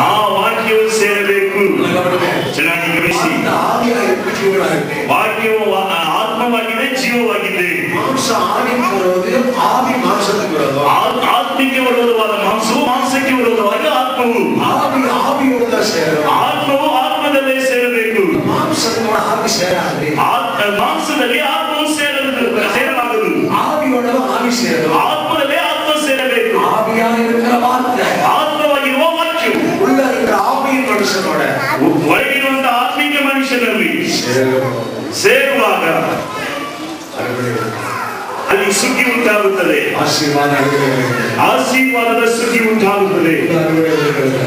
ಆ ವಾಕ್ಯವು ಸೇರಬೇಕು. ಚೆನ್ನಾಗಿ ಗಮನಿಸಿ, ವಾಕ್ಯವು ಆತ್ಮವಾಗಿದೆ, ಜೀವವಾಗಿದೆ. ಆತ್ಮಿಕ ವಿರೋಧವಾದ ಮಾಂಸವು ಮಾಂಸಕ್ಕೆ ವಿರೋಧವಾಗಿ ಆತ್ಮವು. ಆತ್ಮವು ಆತ್ಮದಲ್ಲೇ ಸೇರಬೇಕು. ಮಾಂಸದಲ್ಲಿ ಆತ್ಮವು ಸೇರಲಾಗದು. ಆತ್ಮದಲ್ಲೇ ಆತ್ಮ ಸೇರಬೇಕು. ಆತ್ಮವಾಗಿರುವ ವಾಕ್ಯವು ಒಳಗಿರುವಂತಹ ಆತ್ಮಿಕ ಮನುಷ್ಯನಲ್ಲಿ ಸೇರುವಾಗ ಅಲ್ಲಿ ಸುದ್ದಿ ಉಂಟಾಗುತ್ತದೆ. ಆಶೀರ್ವಾದದ ಸುದ್ದಿ ಉಂಟಾಗುತ್ತದೆ.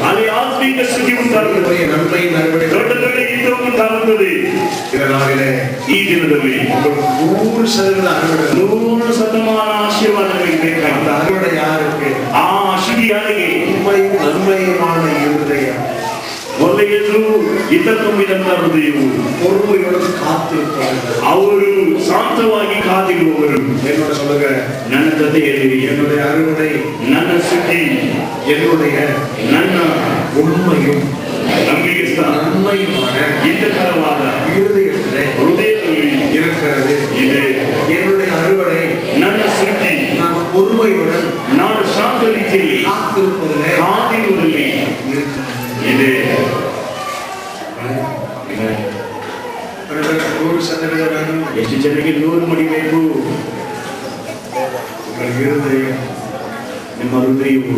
ಅಲ್ಲಿ ಆತ್ಮಿಕ ಸುದ್ದಿ ಉಂಟಾಗುತ್ತದೆ. ದೊಡ್ಡ ದೊಡ್ಡ ಯುದ್ಧ ಉಂಟಾಗುತ್ತದೆ. ಈ ದಿನದಲ್ಲಿ 100% ಆಶೀರ್ವಾದ ಬೇಕಾಗಿದೆ. ಆ ಸುದ್ದಿ ಯಾರಿಗೆ? ಮೊದಲಿಗೆದ್ದು ಹಿತ ತುಂಬಿದಂತ ಹೃದಯವು, ಅವರು ಶಾಂತವಾಗಿ ಕಾದಿರುವವರು. ನನ್ನ ಜೊತೆಯಲ್ಲಿ ನನ್ನ ಸುದ್ದಿ, ನನ್ನ ಉண்மையும் ನಂಬಿಕೆಸ್ಥ ಇಂತಕರವಾದ ಹೃದಯದಲ್ಲಿ ಇದೆ. ನನ್ನ ಸುದ್ದಿ ನಾನು ಶಾಂತ ರೀತಿಯಲ್ಲಿ ಕಾದಿರುವುದರಲ್ಲಿ ಇದೆ. ಎಷ್ಟು ಜನರಿಗೆ 100 ಮುಡಿಬೇಕು? இருதயம், ನಿಮ್ಮ ಹೃದಯವು,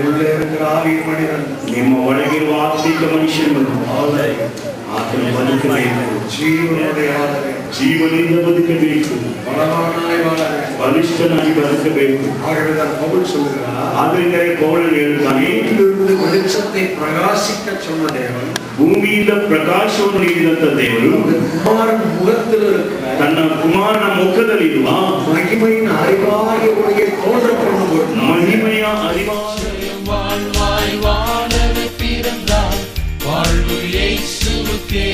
ಉಳ್ಳೇ இருக்கிற ಆವಿಯ ಮನಿದನ್, ನಿಮ್ಮ ಒಳಗಿರುವ ಆತ್ಮಿಕ ಮನುಷ್ಯನು ಆತನ ಬದುಕಬೇಕು. ಜೀವನೋದಯ ಜೀವನದಿಂದ ಬದುಕಬೇಕು, ಬಲವಾನಾಗಿ வாழಬೇಕು, ಬಲಿಷ್ಠನಾಗಿ ಬದುಕಬೇಕು. ஆகவேதான் பவுல் சொல்கிறார், ಆದ್ರಿಂದ ಪೌಲನು ಹೇಳುತ್ತಾನೆ, பூமியிலிருந்து வெளிச்சத்தை பிரகாசிக்க சொன்ன தேவன், ಭೂಮಿಯಿಂದ ಪ್ರಕಾಶವನ್ನು ನೀಡಿದಂತ ದೇವರು குமாரன் முகத்தில் இருக்கிற ತನ್ನ ಕುಮಾರನ ಮುಖದಲ್ಲಿರುವ மகிமையின் அறிவாகிய ஒளியை தோன்றப்படும் ಮಹಿಮೆಯ அறிவான வாழ்வாய் வாழவே பிறந்தார் வாழ்வு இயேசுவுக்கே.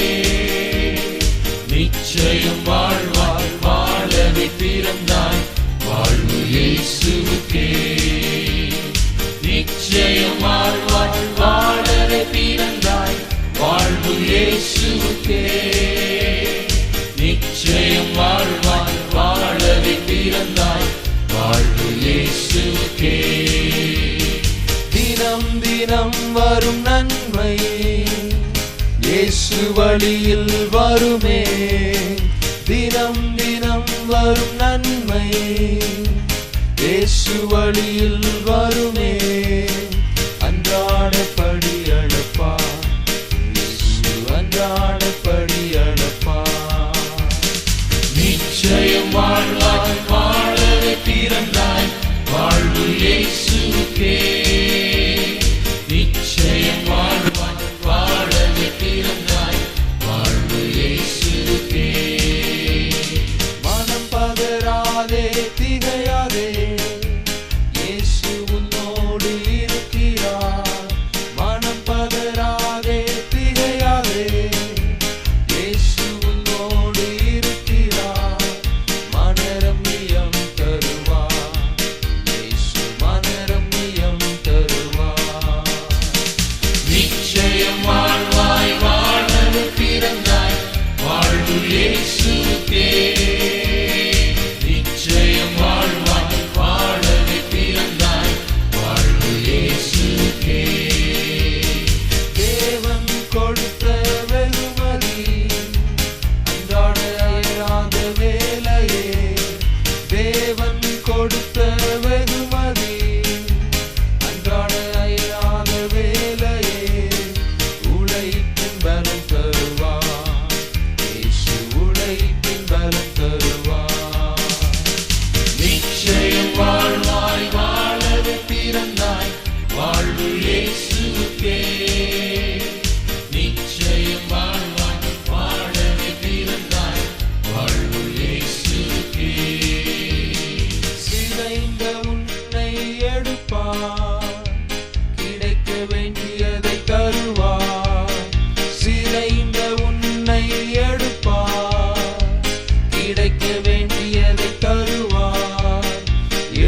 நிச்சயம் வாழ்வாய் வாழவே பிறந்தாய் வாழ்வு இயேசுவுக்கே. நிச்சயம் வாழ்வாய் வாழவே பிறந்தாய் வாழ்வு இயேசுவுக்கே. நிச்சயம் வாழ்வாய் வாழவே பிறந்தாய் வாழ்வு இயேசுவுக்கே. தினம் தினம் வரும் நன்மை இயேசு வழியில் வருமே. தினம் தினம் வரும் நன்மை இயேசு வழியில் வருமே. அன்றாடப்படி அழப்பா இயேசு, அன்றாடப்படி அழப்பா. நிச்சயம் வாழ்வாய் வாழவே பிறந்தாய் வாழ்வு இயேசுவுக்கே. நிச்சயம் வாழ்வாய் வாழவே பிறந்தாய் வாழ்வு இயேசுவுக்கே. மனம் பதறாதே திகையாதே இயேசு உன்னோடு இருக்கிறார். மனம் பதறாதே திகையாதே இயேசு உன்னோடு இருக்கிறார். மனரம்யம் தருவார் இயேசு, மனரம்யம் தருவார். நிச்சயம் வாழ்வாய் வாழவே பிறந்தாய் வாழ்வு இயேசுவுக்கே. நிச்சயம் வாழ்வாய் வாழவே பிறந்தாய் வாழ்வு இயேசுவுக்கே. தேவன் கொடுத்த வெகுமதி அன்றாட அயராத வேலையே. தேவன் கொடுத்த வெகுமதி அன்றாட அயராத வேலையே. உழைப்பின் பலம் தருவார் இயேசு, உழைப்பின் பலம் தருவார். நிச்சயம் வாழ்வாய் வாழவே பிறந்தாய் வாழ்வு இயேசுவுக்கே. நிச்சயம் வாழ்வாய் வாழவே பிறந்தாய் வாழ்வு இயேசுவுக்கே. சிதைந்த உன்னை எடுப்பார், கிடைக்க வேண்டியதை தருவார். சிதைந்த உன்னை எடுப்பார், கிடைக்க வேண்டியதை தருவார்.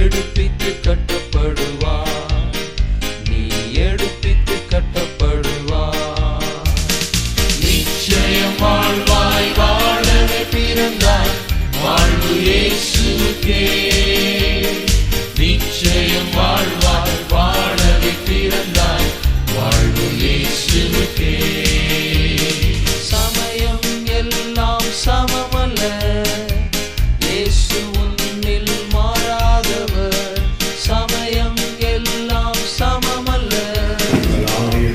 எடுப்பித்து கட்டப்படுவார், நீ எடுப்பித்து கட்டப்படுவார். நிச்சயம் வாழ்வாய் வாழவே பிறந்தாய் வாழ்வு இயேசுவுக்கே. நிச்சயம் வாழ்வாய் வாழவே பிறந்தாய் வாழ்வு இயேசுவுக்கே. சமயம் எல்லாம் சமமல்ல இயேசு உன்னில் மாறாதவர். சமயம் எல்லாம் சமமல்ல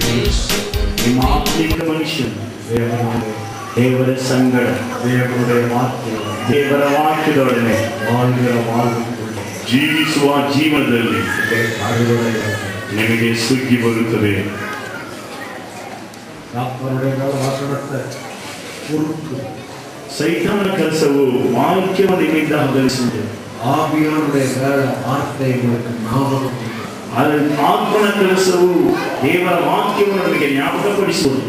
இயேசு ನಿಮ್ಮ உன்னில் ಆತ್ಮಿಕ ಮನುಷ್ಯನು தேவனுடைய ದೇವರ ಸಂಗಡ, தேவனுடைய வார்த்தை ದೇವರ ವಾಕ್ಯದೊಡನೆ வாழ்கிற வாழ்வுக்குள்ளே ಜೀವಿಸುವ ಜೀವನದಲ್ಲಿ அறுவடை ನಿಮಗೆ ಸುಗ್ಗಿ ಬರುತ್ತದೆ. அவருடைய வாசனத்தை பொறுத்து ಸೈತಾನನ ಕೆಲಸವು ವಾಕ್ಯವನ್ನಿಂದ ಹಗಲಿಸುವುದು. ஆவியானுடைய வேலை வார்த்தை உங்களுக்கு ஞாபகம் ಆದರೆ ಆತ್ಮನ ಕೆಲಸವು ದೇವರ ವಾಕ್ಯವನ್ನು ನಮಗೆ ಜ್ಞಾಪಕಪಡಿಸುವುದು.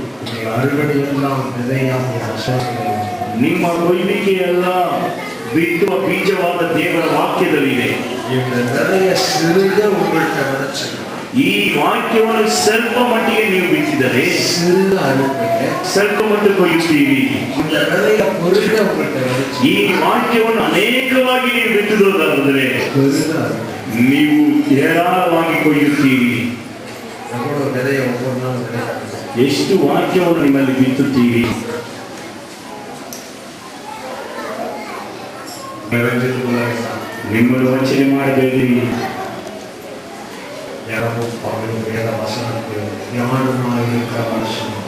அறுவடை எல்லாம் விதையாக அசைகளை ನಿಮ್ಮ ಕೊಯ್ಲಿಕೆಯೆಲ್ಲ ಬಿತ್ತುವ ಬೀಜವಾದ ದೇವರ ವಾಕ್ಯದಲ್ಲಿದೆ. இந்த நிறைய சிறிய உங்கள்கிட்ட விதைச்சு ಈ ವಾಕ್ಯವನ್ನು ಸ್ವಲ್ಪ ಮಟ್ಟಿಗೆ ನೀವು ಬಿತ್ತಿದರೆ சிறு அறுப்பைய ಸ್ವಲ್ಪ ಮಟ್ಟಿಗೆ ಕೊಯ್ಯುತ್ತೀರಿ. இந்த நிறைய பொருளை உங்கள்கிட்ட விதைச்சு ಈ ವಾಕ್ಯವನ್ನು ಅನೇಕವಾಗಿ ನೀವು ಬಿತ್ತುವುದಾದರೆ பெருக அறுப்பை ನೀವು ಹೇರಾಳವಾಗಿ ಕೊಯ್ಯುತ್ತೀರಿ. எவ்வளவு விதைய ஒவ்வொரு நாள் விதை ಎಷ್ಟು ವಾಕ್ಯವನ್ನು ನಿಮ್ಮಲ್ಲಿ ಬಿತ್ತುತ್ತೀರಿ. நிறைவேற்றுவதாக ನಿಮ್ಮನ್ನು ವಂಚನೆ ಮಾಡಬೇಡಿ. ವೇದ ವಚನಕ್ಕೆ ಜ್ಞಾನವಾಗಿರುವ ಮನುಷ್ಯನು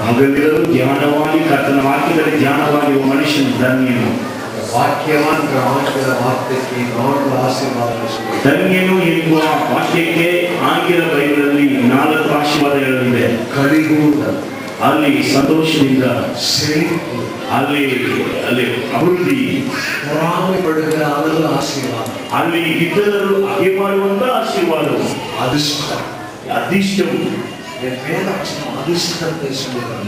ಹಗಲಿರಲು ಧ್ಯಾನವಾಗಿ ಕರ್ತನ ವಾಕ್ಯದಲ್ಲಿ ಧ್ಯಾನವಾಗಿ ಮನುಷ್ಯನ ಧನ್ಯನು. ವಾಕ್ಯವಾನ್ ವಾಕ್ಯದ ವಾಕ್ಯಕ್ಕೆ ನಾಲ್ಕು ಆಶೀರ್ವಾದ ಧನ್ಯನು ಎನ್ನುವ ವಾಕ್ಯಕ್ಕೆ ಆಂಗ್ಲ ಬೈಬಲಲ್ಲಿ 4 ಆಶೀರ್ವಾದಗಳಿವೆ. ಕಲಿಗೂಡ, ಅಲ್ಲಿ ಸಂತೋಷದಿಂದ, ಸೆಳಿಪು, ಅಲ್ಲಿ ಅಭಿವೃದ್ಧಿ, ಪರಾಮೆ ಪಡೆದ ಅದರ ಆಶೀರ್ವಾದ, ಅಲ್ಲಿ ಇತರರು ಹಾಗೆ ಮಾಡುವಂತ ಆಶೀರ್ವಾದವು, அதிர்ஷ்ட ಅದಿಷ್ಟವು. வேத வசனம் அதிர்ஷ்டத்தை சொல்லுகிறது.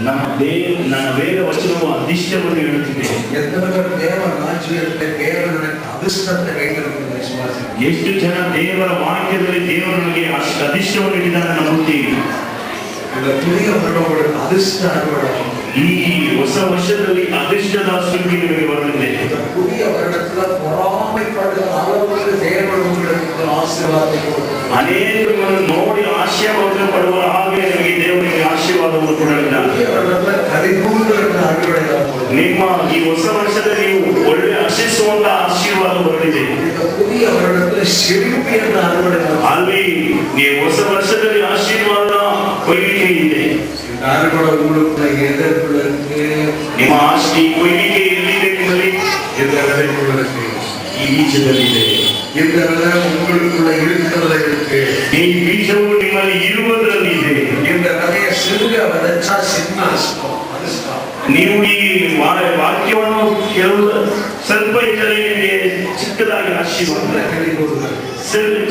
ನನ್ನ ವೇದ ವಚನವು ಅದಿಷ್ಟವನ್ನು ಹೇಳುತ್ತಿದೆ. எத்தனை தேவ ராஜ்யத்தை தேவனுடைய அதிர்ஷ்டத்தை வைத்திருக்கிற விசுவாசி ಎಷ್ಟು ಜನ ದೇವರ ವಾಕ್ಯದಲ್ಲಿ ದೇವರು ನಮಗೆ ಅಷ್ಟು ಅದಿಷ್ಟವನ್ನು ಇಟ್ಟಿದ್ದಾನೆ ನಂಬುತ್ತೀರಿ. இந்த புதிய வருடம் அதிர்ஷ்ட அறுவடை. ಈ ಹೊಸ ವರ್ಷದಲ್ಲಿ ಅದೃಷ್ಟದ ಸುಗ್ಗಿ ನಿಮಗೆ ಬರಲಿದೆ. இந்த புதிய வருடத்துல பொறாமைப்படுற அளவுக்கு தேவன் உங்களுக்கு ஆசீர்வாதத்தை கொடுக்கிறார். ಅನೇಕರನ್ನು ನೋಡಿ ಆಶೀರ್ವಾದ ಪಡುವ ಹಾಗೆ ನಿಮಗೆ ದೇವರಿಗೆ ಆಶೀರ್ವಾದವನ್ನು ಕೊಡಲಿದ್ದಾರೆ. புதிய வருடத்துல கலிகூண்டுற அறுவடை வரப்போகுது. ನಿಮ್ಮ ಈ ಹೊಸ ವರ್ಷದಲ್ಲಿ ನೀವು ಒಳ್ಳೆ ಆಶಿಸುವಂತ ಆಶೀರ್ವಾದ ಬರಲಿದೆ. இந்த புதிய வருடத்துல செழிப்பு என்ற அறுவடை வரப்போகுது. ಅಲ್ಲಿ ನೀವು ಹೊಸ ವರ್ಷದಲ್ಲಿ ಆಶೀರ್ವಾದ ಕೊಯ್ಲಿಕೆ ಇದೆ. இந்த அறுவடை உங்களுக்கு எதற்குள்ள இருக்கு? ನಿಮ್ಮ ಆಸ್ತಿ ಕೊಯ್ಲಿಕೆ ಎಲ್ಲಿದೆ? ನಿಮ್ಮಲ್ಲಿ இந்த விதைக்குள்ள இருக்கு. ಈ ಬೀಜದಲ್ಲಿದೆ. இந்த விதை உங்களுக்குள்ள இருக்கிறதுல இருக்கு. ಈ ಬೀಜವು ನಿಮ್ಮಲ್ಲಿ ಇರುವುದರಲ್ಲಿದೆ. இந்த விதையை சிறுக விதைச்சா சின்ன அதிர்ஷ்டம். ನೀವು ಈ ವಾಕ್ಯವನ್ನು ಕೇಳುವ ಸ್ವಲ್ಪ ಇದ್ದರೆ ನಿಮಗೆ ಚಿಕ್ಕದಾಗಿ ಆಶೀರ್ವಾದ,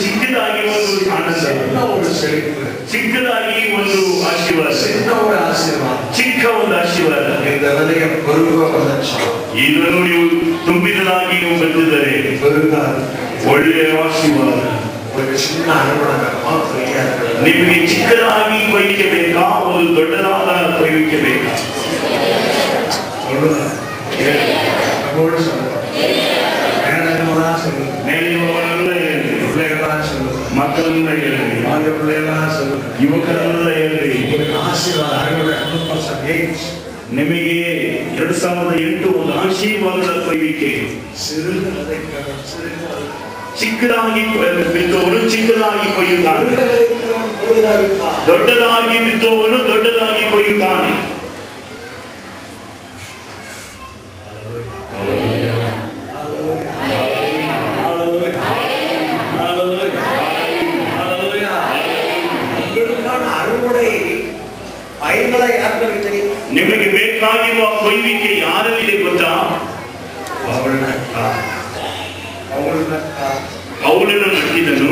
ಚಿಕ್ಕದಾಗಿ ಒಂದು ಆನಂದ, ஒரு செழிப்பு, ಚಿಕ್ಕದಾಗಿ ಒಂದು ಆಶೀರ್ವಾದ, சின்ன ஒரு ஆசீர்வாதம், ಚಿಕ್ಕ ಒಂದು ಆಶೀರ್ವಾದ. இந்த விதையை பெருக விதைச்சா ಇದನ್ನು ನೀವು ತುಂಬಿದಲಾಗಿ ನೀವು ಬಂದಿದ್ದರೆ பெருகாது. ಒಳ್ಳೆಯ ಆಶೀರ್ವಾದ. ஒரு சின்ன அறுவடை ನಿಮಗೆ ಚಿಕ್ಕದಾಗಿ ಕೊಯ್ಲಿಕ್ಕೆ ಬೇಕಾ, ಒಂದು ದೊಡ್ಡದಾದ ಕೊಯ್ಲಿಕ್ಕೆ ಬೇಕಾ? ಮೇಲಿರುವವರೆಲ್ಲ ಹೇಳಿ, ಮಕ್ಕಳೆಲ್ಲ ಹೇಳಿ, ಯುವಕರೆಲ್ಲ ಹೇಳಿ. ನಿಮಗೆ 2008 ಒಂದು ಆಶೀರ್ವಾದದ ಕೊಯ್ಲಿಕೆ. ಚಿಕ್ಕದಾಗಿ ಬಿತ್ತುವವನು ಚಿಕ್ಕದಾಗಿ ಕೊಯ್ಯುತ್ತಾನೆ, ದೊಡ್ಡದಾಗಿ ಬಿತ್ತುವವನು ದೊಡ್ಡದಾಗಿ ಕೊಯ್ಯುತ್ತಾನೆ. அறுவடை பயன்களை யாருக்கு தெரியும்? ನಿಮಗೆ ಬೇಕಾಗಿರುವ ಕೊಯ್ಲಿಕೆ ಯಾರಲ್ಲಿದೆ ಗೊತ್ತಾ? ಪೌಲನು ನಟ್ಟಿದನು,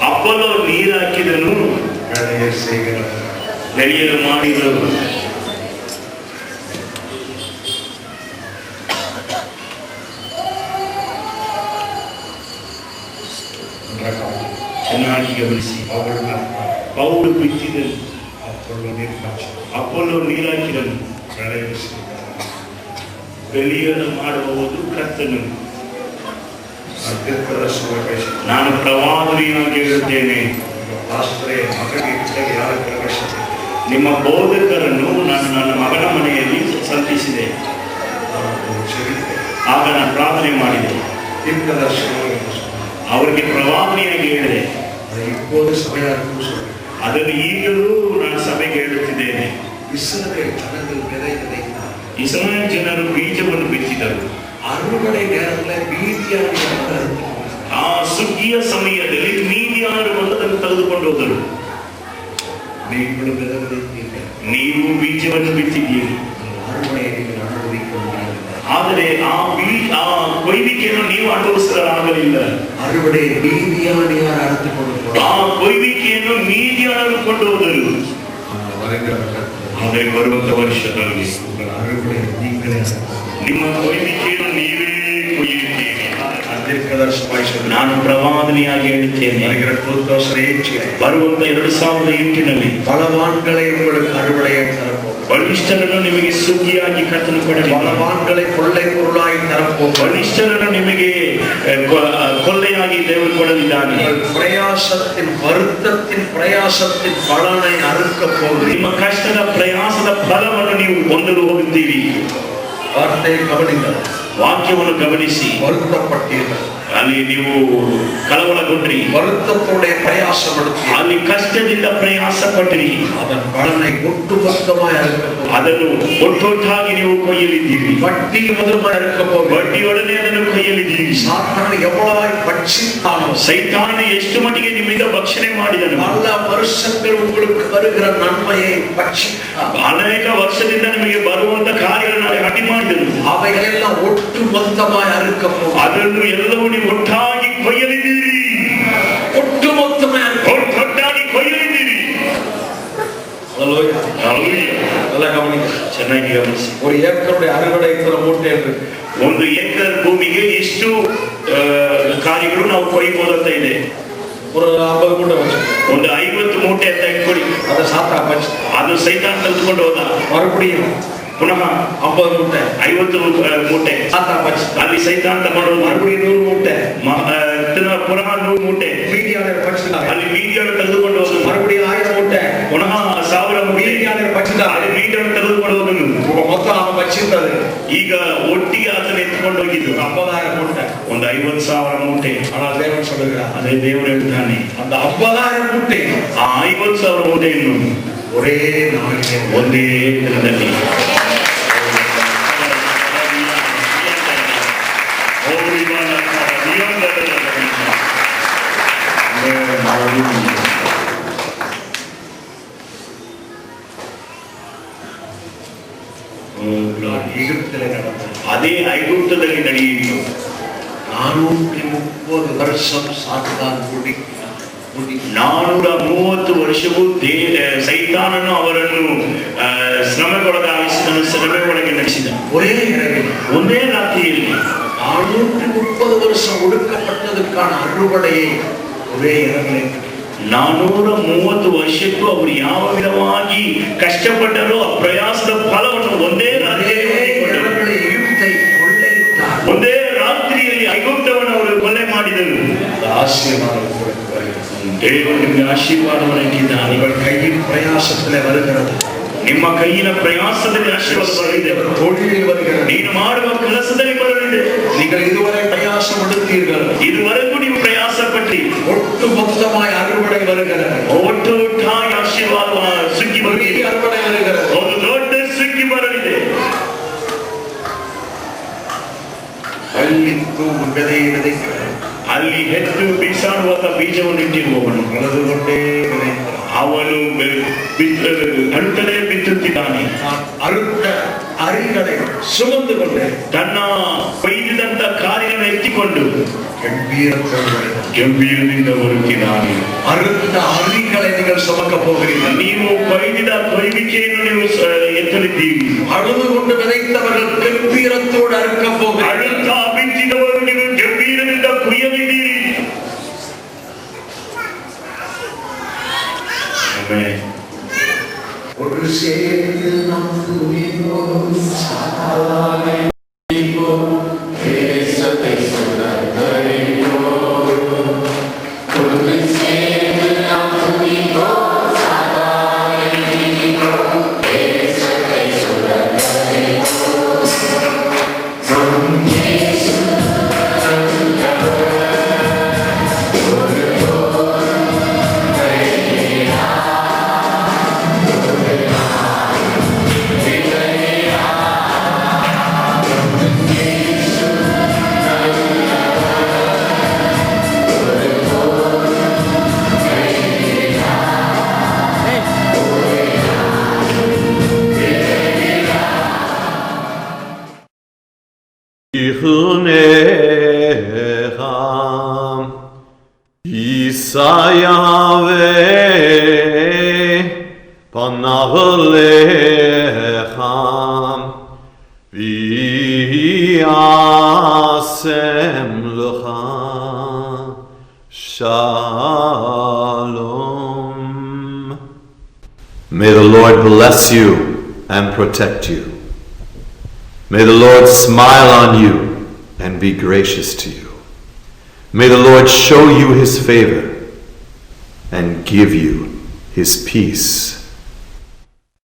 ಅಪೊಲ್ಲೋ ನೀರು ಹಾಕಿದನು, ಬೆಳೆಯಲು ಮಾಡಿದನು. ಚೆನ್ನಾಗಿ ಗಮನಿಸಿ. ಪೌಲು ಬಿತ್ತಿದನು, ಅಪೊಲ್ಲೋ ನೀರು ಹಾಕಿದನು, ಬೆಳೆಯಲು ಮಾಡುವುದು ಕರ್ತನು. ನಾನು ಪ್ರವಾದನೆಯಾಗಿ ಹೇಳುತ್ತೇನೆ, ನಿಮ್ಮ ಬೋಧಕರನ್ನು ನಾನು ನನ್ನ ಮಗನ ಮನೆಯಲ್ಲಿ ಸಂತಿಸಿದೆ. ಆಗ ನಾನು ಪ್ರಾರ್ಥನೆ ಮಾಡಿದೆ, ಅವರಿಗೆ ಪ್ರವಾದನೆಯಾಗಿ ಹೇಳಿದೆ. ಅದನ್ನು ಈಗಲೂ ನಾನು ಸಭೆಗೆ ಹೇಳುತ್ತಿದ್ದೇನೆ. ಇಸ್ರಾಯೇಲ್ ಜನರು ಬೀಜವನ್ನು ಬಿತ್ತಿದರು. அறுவடை நேரத்துல மீதியான ಆ ಸುಗ್ಗಿಯ ಸಮಯದಲ್ಲಿ ಮೀದಿಯಾನರು ಬಂದು ಅದನ್ನು ತೆಗೆದುಕೊಂಡು ಹೋದರು. ನೀವು ಬೀಜವನ್ನು ಬಿತ್ತಿದ್ದೀರಿ, ಆದರೆ ಆ ಕೊಯ್ಲಿಕೆಯನ್ನು ನೀವು ಅನುಭವಿಸಲಾಗಲಿಲ್ಲ. அறுவடை மீதியான அறுத்துக்கொண்டு ಆ ಕೊಯ್ಲಿಕೆಯನ್ನು ಮೀದಿಯಾನರು ಕೊಂಡು ಹೋದರು. ಆದರೆ ಬರುವಂತ ವರ್ಷದಲ್ಲಿ ನಿಮ್ಮ ಕೊಯ್ಲಿಕೆಯನ್ನು ನೀವೇ ಕೊಯ್ಯುತ್ತೀರಿ. ನಾನು ಪ್ರವಾದನೆಯಾಗಿ ಹೇಳುತ್ತೇನೆ, ಬರುವಂತ 2008 பலவான்களை உங்களுக்கு அறுவடையை தரப்போம். ಬಲಿಷ್ಠರನ್ನು ನಿಮಗೆ ಸುಗ್ಗಿಯಾಗಿ ಕರ್ತನು ಕೊಡಲಿ. பலவான்களை கொள்ளை பொருளாய் தரப்போம். ಬಲಿಷ್ಠರನ್ನು ನಿಮಗೆ கொள்ளையாಗಿ ದೇವರು ಕೊಡಲಿದ್ದಾನೆ. பிரயாசத்தின் வருத்தத்தின் பிரயாசத்தின் பலனை அறுக்க போகுது. ನಿಮ್ಮ ಕಷ್ಟದ ಪ್ರಯಾಸದ ಫಲವನ್ನು ನೀವು ಹೊಂದಲು ಹೋಗುತ್ತೀರಿ. வார்த்தை கவனிங்கள். ವಾಕ್ಯವನ್ನು ಗಮನಿಸಿ வருத்தப்பட்டீர்கள், ಅಲ್ಲಿ ನೀವು ಕಳವಳಗೊಂಡ್ರಿ, வருத்தத்தோட பிரயாச படுத்தி ಅಲ್ಲಿ ಕಷ್ಟದಿಂದ ಪ್ರಯಾಸ ಪಟ್ರಿ, அதன் பலனை ஒட்டுமொத்தமாய் அறுக்க போகிறீர்கள். ಅದನ್ನು ಒಟ್ಟೊಟ್ಟಾಗಿ ನೀವು ಕೊಯ್ಯಲಿದ್ದೀರಿ. வட்டி முதலமாய் அறுக்க போகிறீர்கள். ಬಡ್ಡಿಯೊಡನೆ ಅದನ್ನು ಕೊಯ್ಯಲಿದ್ದೀರಿ. சாத்தான் எவ்வளவாய் பட்சித்தானோ, ಸೈತಾನ ಎಷ್ಟು ಮಟ್ಟಿಗೆ ನಿಮ್ಮಿಂದ ಭಕ್ಷಣೆ ಮಾಡಿದನು, பல வருஷங்கள் உங்களுக்கு வருகிற நன்மையை பட்சித்தார். ಅನೇಕ ವರ್ಷದಿಂದ ನಿಮಗೆ ಬರುವಂತ ಕಾರ್ಯಗಳನ್ನು ಅಡ್ಡಿ ಮಾಡಿದನು. அவைகளெல்லாம் ஒட்டுமொத்தமாய் அறுக்க போகிறீர்கள். ಅದನ್ನು ಎಲ್ಲವೂ ನೀವು ಒಟ್ಟಾಗಿ ಕೊಯ್ಯಲಿದ್ದೀರಿ. ஒட்டுமொத்தமாய் ಒಟ್ಟಾಗಿ ಕೊಯ್ಯಲಿದ್ದೀರಿ. ஹல்லேலூயா. நல்லா கவனிங்க. ಚೆನ್ನಾಗಿ ಗಮನಿಸಿ. ஒரு ஏக்கருடைய அறுவடை இத்தனை மூட்டை இருக்கு. 1 ಎಕರೆ ಭೂಮಿಗೆ ಎಷ್ಟು ಕಾರ್ಯಗಳು ನಾವು ಕೊಯ್ಯಬಹುದಂತ ಇದೆ. ஒரு 50 மூட்டை வச்சு ಒಂದು 50 ಮೂಟೆ ಅಂತ ಇಟ್ಕೊಳ್ಳಿ. அதை சாத்தா வச்சு ಅದು ಸೈತಾನ ತೆಗೆದುಕೊಂಡು ಹೋದ. மறுபடியும் ಪುನಃ 50 மூட்டை 50 ಮೂಟೆ சாத்தா வச்சு ಅಲ್ಲಿ ಸೈತಾನ ತಗೊಂಡು மறுபடியும் 100 மூட்டை ಪುನಃ 100 ಮೂಟೆ மீதியாளர் பட்சிட்டாங்க. ಅಲ್ಲಿ ಮೀಡಿಯನ್ನು ತೆಗೆದುಕೊಂಡು ಹೋದನು. மறுபடியும் 1000 மூட்டை ಪುನಃ 1000 ಮೂಟೆ மீதியாளர் பட்சிட்டாங்க. ಅಲ್ಲಿ ಮೀಡಿಯನ್ನು ತೆಗೆದುಕೊಂಡು ಹೋದನು. மொத்தம் அவன் வச்சிருந்தது ಈಗ ಒಟ್ಟಿಗೆ ಆತನ ಎತ್ಕೊಂಡು ಹೋಗಿದ್ದು 50,000 மூட்டை. ಒಂದು 50,000 ಮೂಟೆ. ஆனால் தேவன் சொல்லுகிறார், ಅದೇ ದೇವರು ಹೇಳ್ತಾನೆ, அந்த 50,000 மூட்டை ಆ 50,000 ಮೂಟೆಯನ್ನು ஒரே நாளிலே ಒಂದೇ ದಿನದಲ್ಲಿ எகிப்திலே நடந்தது. ಅದೇ ಐಗುಪ್ತದಲ್ಲಿ ನಡೆಯಿತು. 430 வருஷம் சாத்தான் முடி 430 ವರ್ಷವೂ ಸೈತಾನನು ಅವರನ್ನು ಶ್ರಮೆಗೊಳಗಾಗಿಸಿದನು, ಶ್ರಮೆ ಒಳಗೆ ನಡೆಸಿದ. ஒரே இரவில் ಒಂದೇ ರಾತ್ರಿಯಲ್ಲಿ 430 வருஷம் ஒடுக்கப்பட்டதற்கான அறுவடையை ஒரೇ இரவிலே 430 ವರ್ಷಕ್ಕೂ ಅವರು ಯಾವ ವಿಧವಾಗಿ ಕಷ್ಟಪಟ್ಟರೋ ಆ ಪ್ರಯಾಸದ ಫಲವನ್ನು ಒಂದೇ ರಾತ್ರಿಯಲ್ಲಿ ಒಂದೇ ರಾತ್ರಿಯಲ್ಲಿ ಐಗುಪ್ತವನ್ನು ಅವರು ಕೊಲೆ ಮಾಡಿದರು. ದೇವರು ನಿಮಗೆ ಆಶೀರ್ವಾದವನ್ನು ಇಟ್ಟಿದ್ದಾನೆ. கையின் பிரயாசத்திலே வருகிறது. ನಿಮ್ಮ ಕೈಯಿನ ಪ್ರಯಾಸದಲ್ಲಿ ಆಶೀರ್ವಾದ ಬರಲಿದೆ. தொழிலில் வருகிறது. ನೀನು ಮಾಡುವ ಕೆಲಸದಲ್ಲಿ ಬರಲಿದೆ. நீங்கள் இதுவரை பிரயாசம் எடுத்தீர்கள். ಇದುವರೆಗೂ ನೀವು ಪ್ರಯಾಸ ಪಟ್ರಿ. ஒட்டு மொத்தமாய் அறுவடை வருகிறது. ಒಟ್ಟೊಟ್ಟಾಗಿ ಆಶೀರ್ವಾದ ಸುಗ್ಗಿ ಬರಲಿದೆ. அறுவடை வருகிறது. ಒಂದು ದೊಡ್ಡ ಸುಗ್ಗಿ ಬರಲಿದೆ. கல்லித்து விதை விதைக்கிறது. ಅಲ್ಲಿ ಹೆತ್ತು ಬೀಸಾಡುವಂತ ಬೀಜವನ್ನು ಇಟ್ಟಿರುವವನು ಕಳೆದುಕೊಂಡೇ ಅವನು ಅಳುತ್ತಲೇ ಬಿತ್ತುತ್ತಿದ್ದಾನೆ. ಅರುತ್ತ ಅರಿகளை ಸುಮಂದು ಕೊಂಡೆ ತನ್ನ ಕೊಯ್ದಿದಂತ ಕಾರ್ಯವನ್ನು ಎತ್ತಿಕೊಂಡು ಗಂಭೀರದಿಂದ ಬರುತ್ತಿದ್ದಾನೆ. ಅರುತ್ತ ಅರಿகளை நீங்கள் சுமக்க போகிறீர்கள். ನೀವು ಕೊಯ್ದಿದ ಕೊಯ್ವಿಕೆಯನ್ನು ನೀವು ಎತ್ತಲಿದ್ದೀರಿ. ಅಳುದುಕೊಂಡು விதைத்தவர்கள் ಗಂಭೀರத்தோடு ಅறுக்க போகிறீர்கள். ಅಳುತ್ತಾ ಬಿತ್ತಿದವರು ನೀವು ಗಂಭೀರದಿಂದ ಕುಯ್ಯಲಿದ್ದೀರಿ. ஒரு சேரில் நாம் துணிவோம் சாதாரண தேசத்தை சுதந்தரிப்போம். ஒரு சேரில் நாம் துணிவோம் சாதாரண தேசத்தை சுதந்தரிப்போம். நம் இயேசு Yahweh panav lecha v'yasem lecha shalom. May the Lord bless you and protect you. May the Lord smile on you and be gracious to you. May the Lord show you his favor and give you his peace.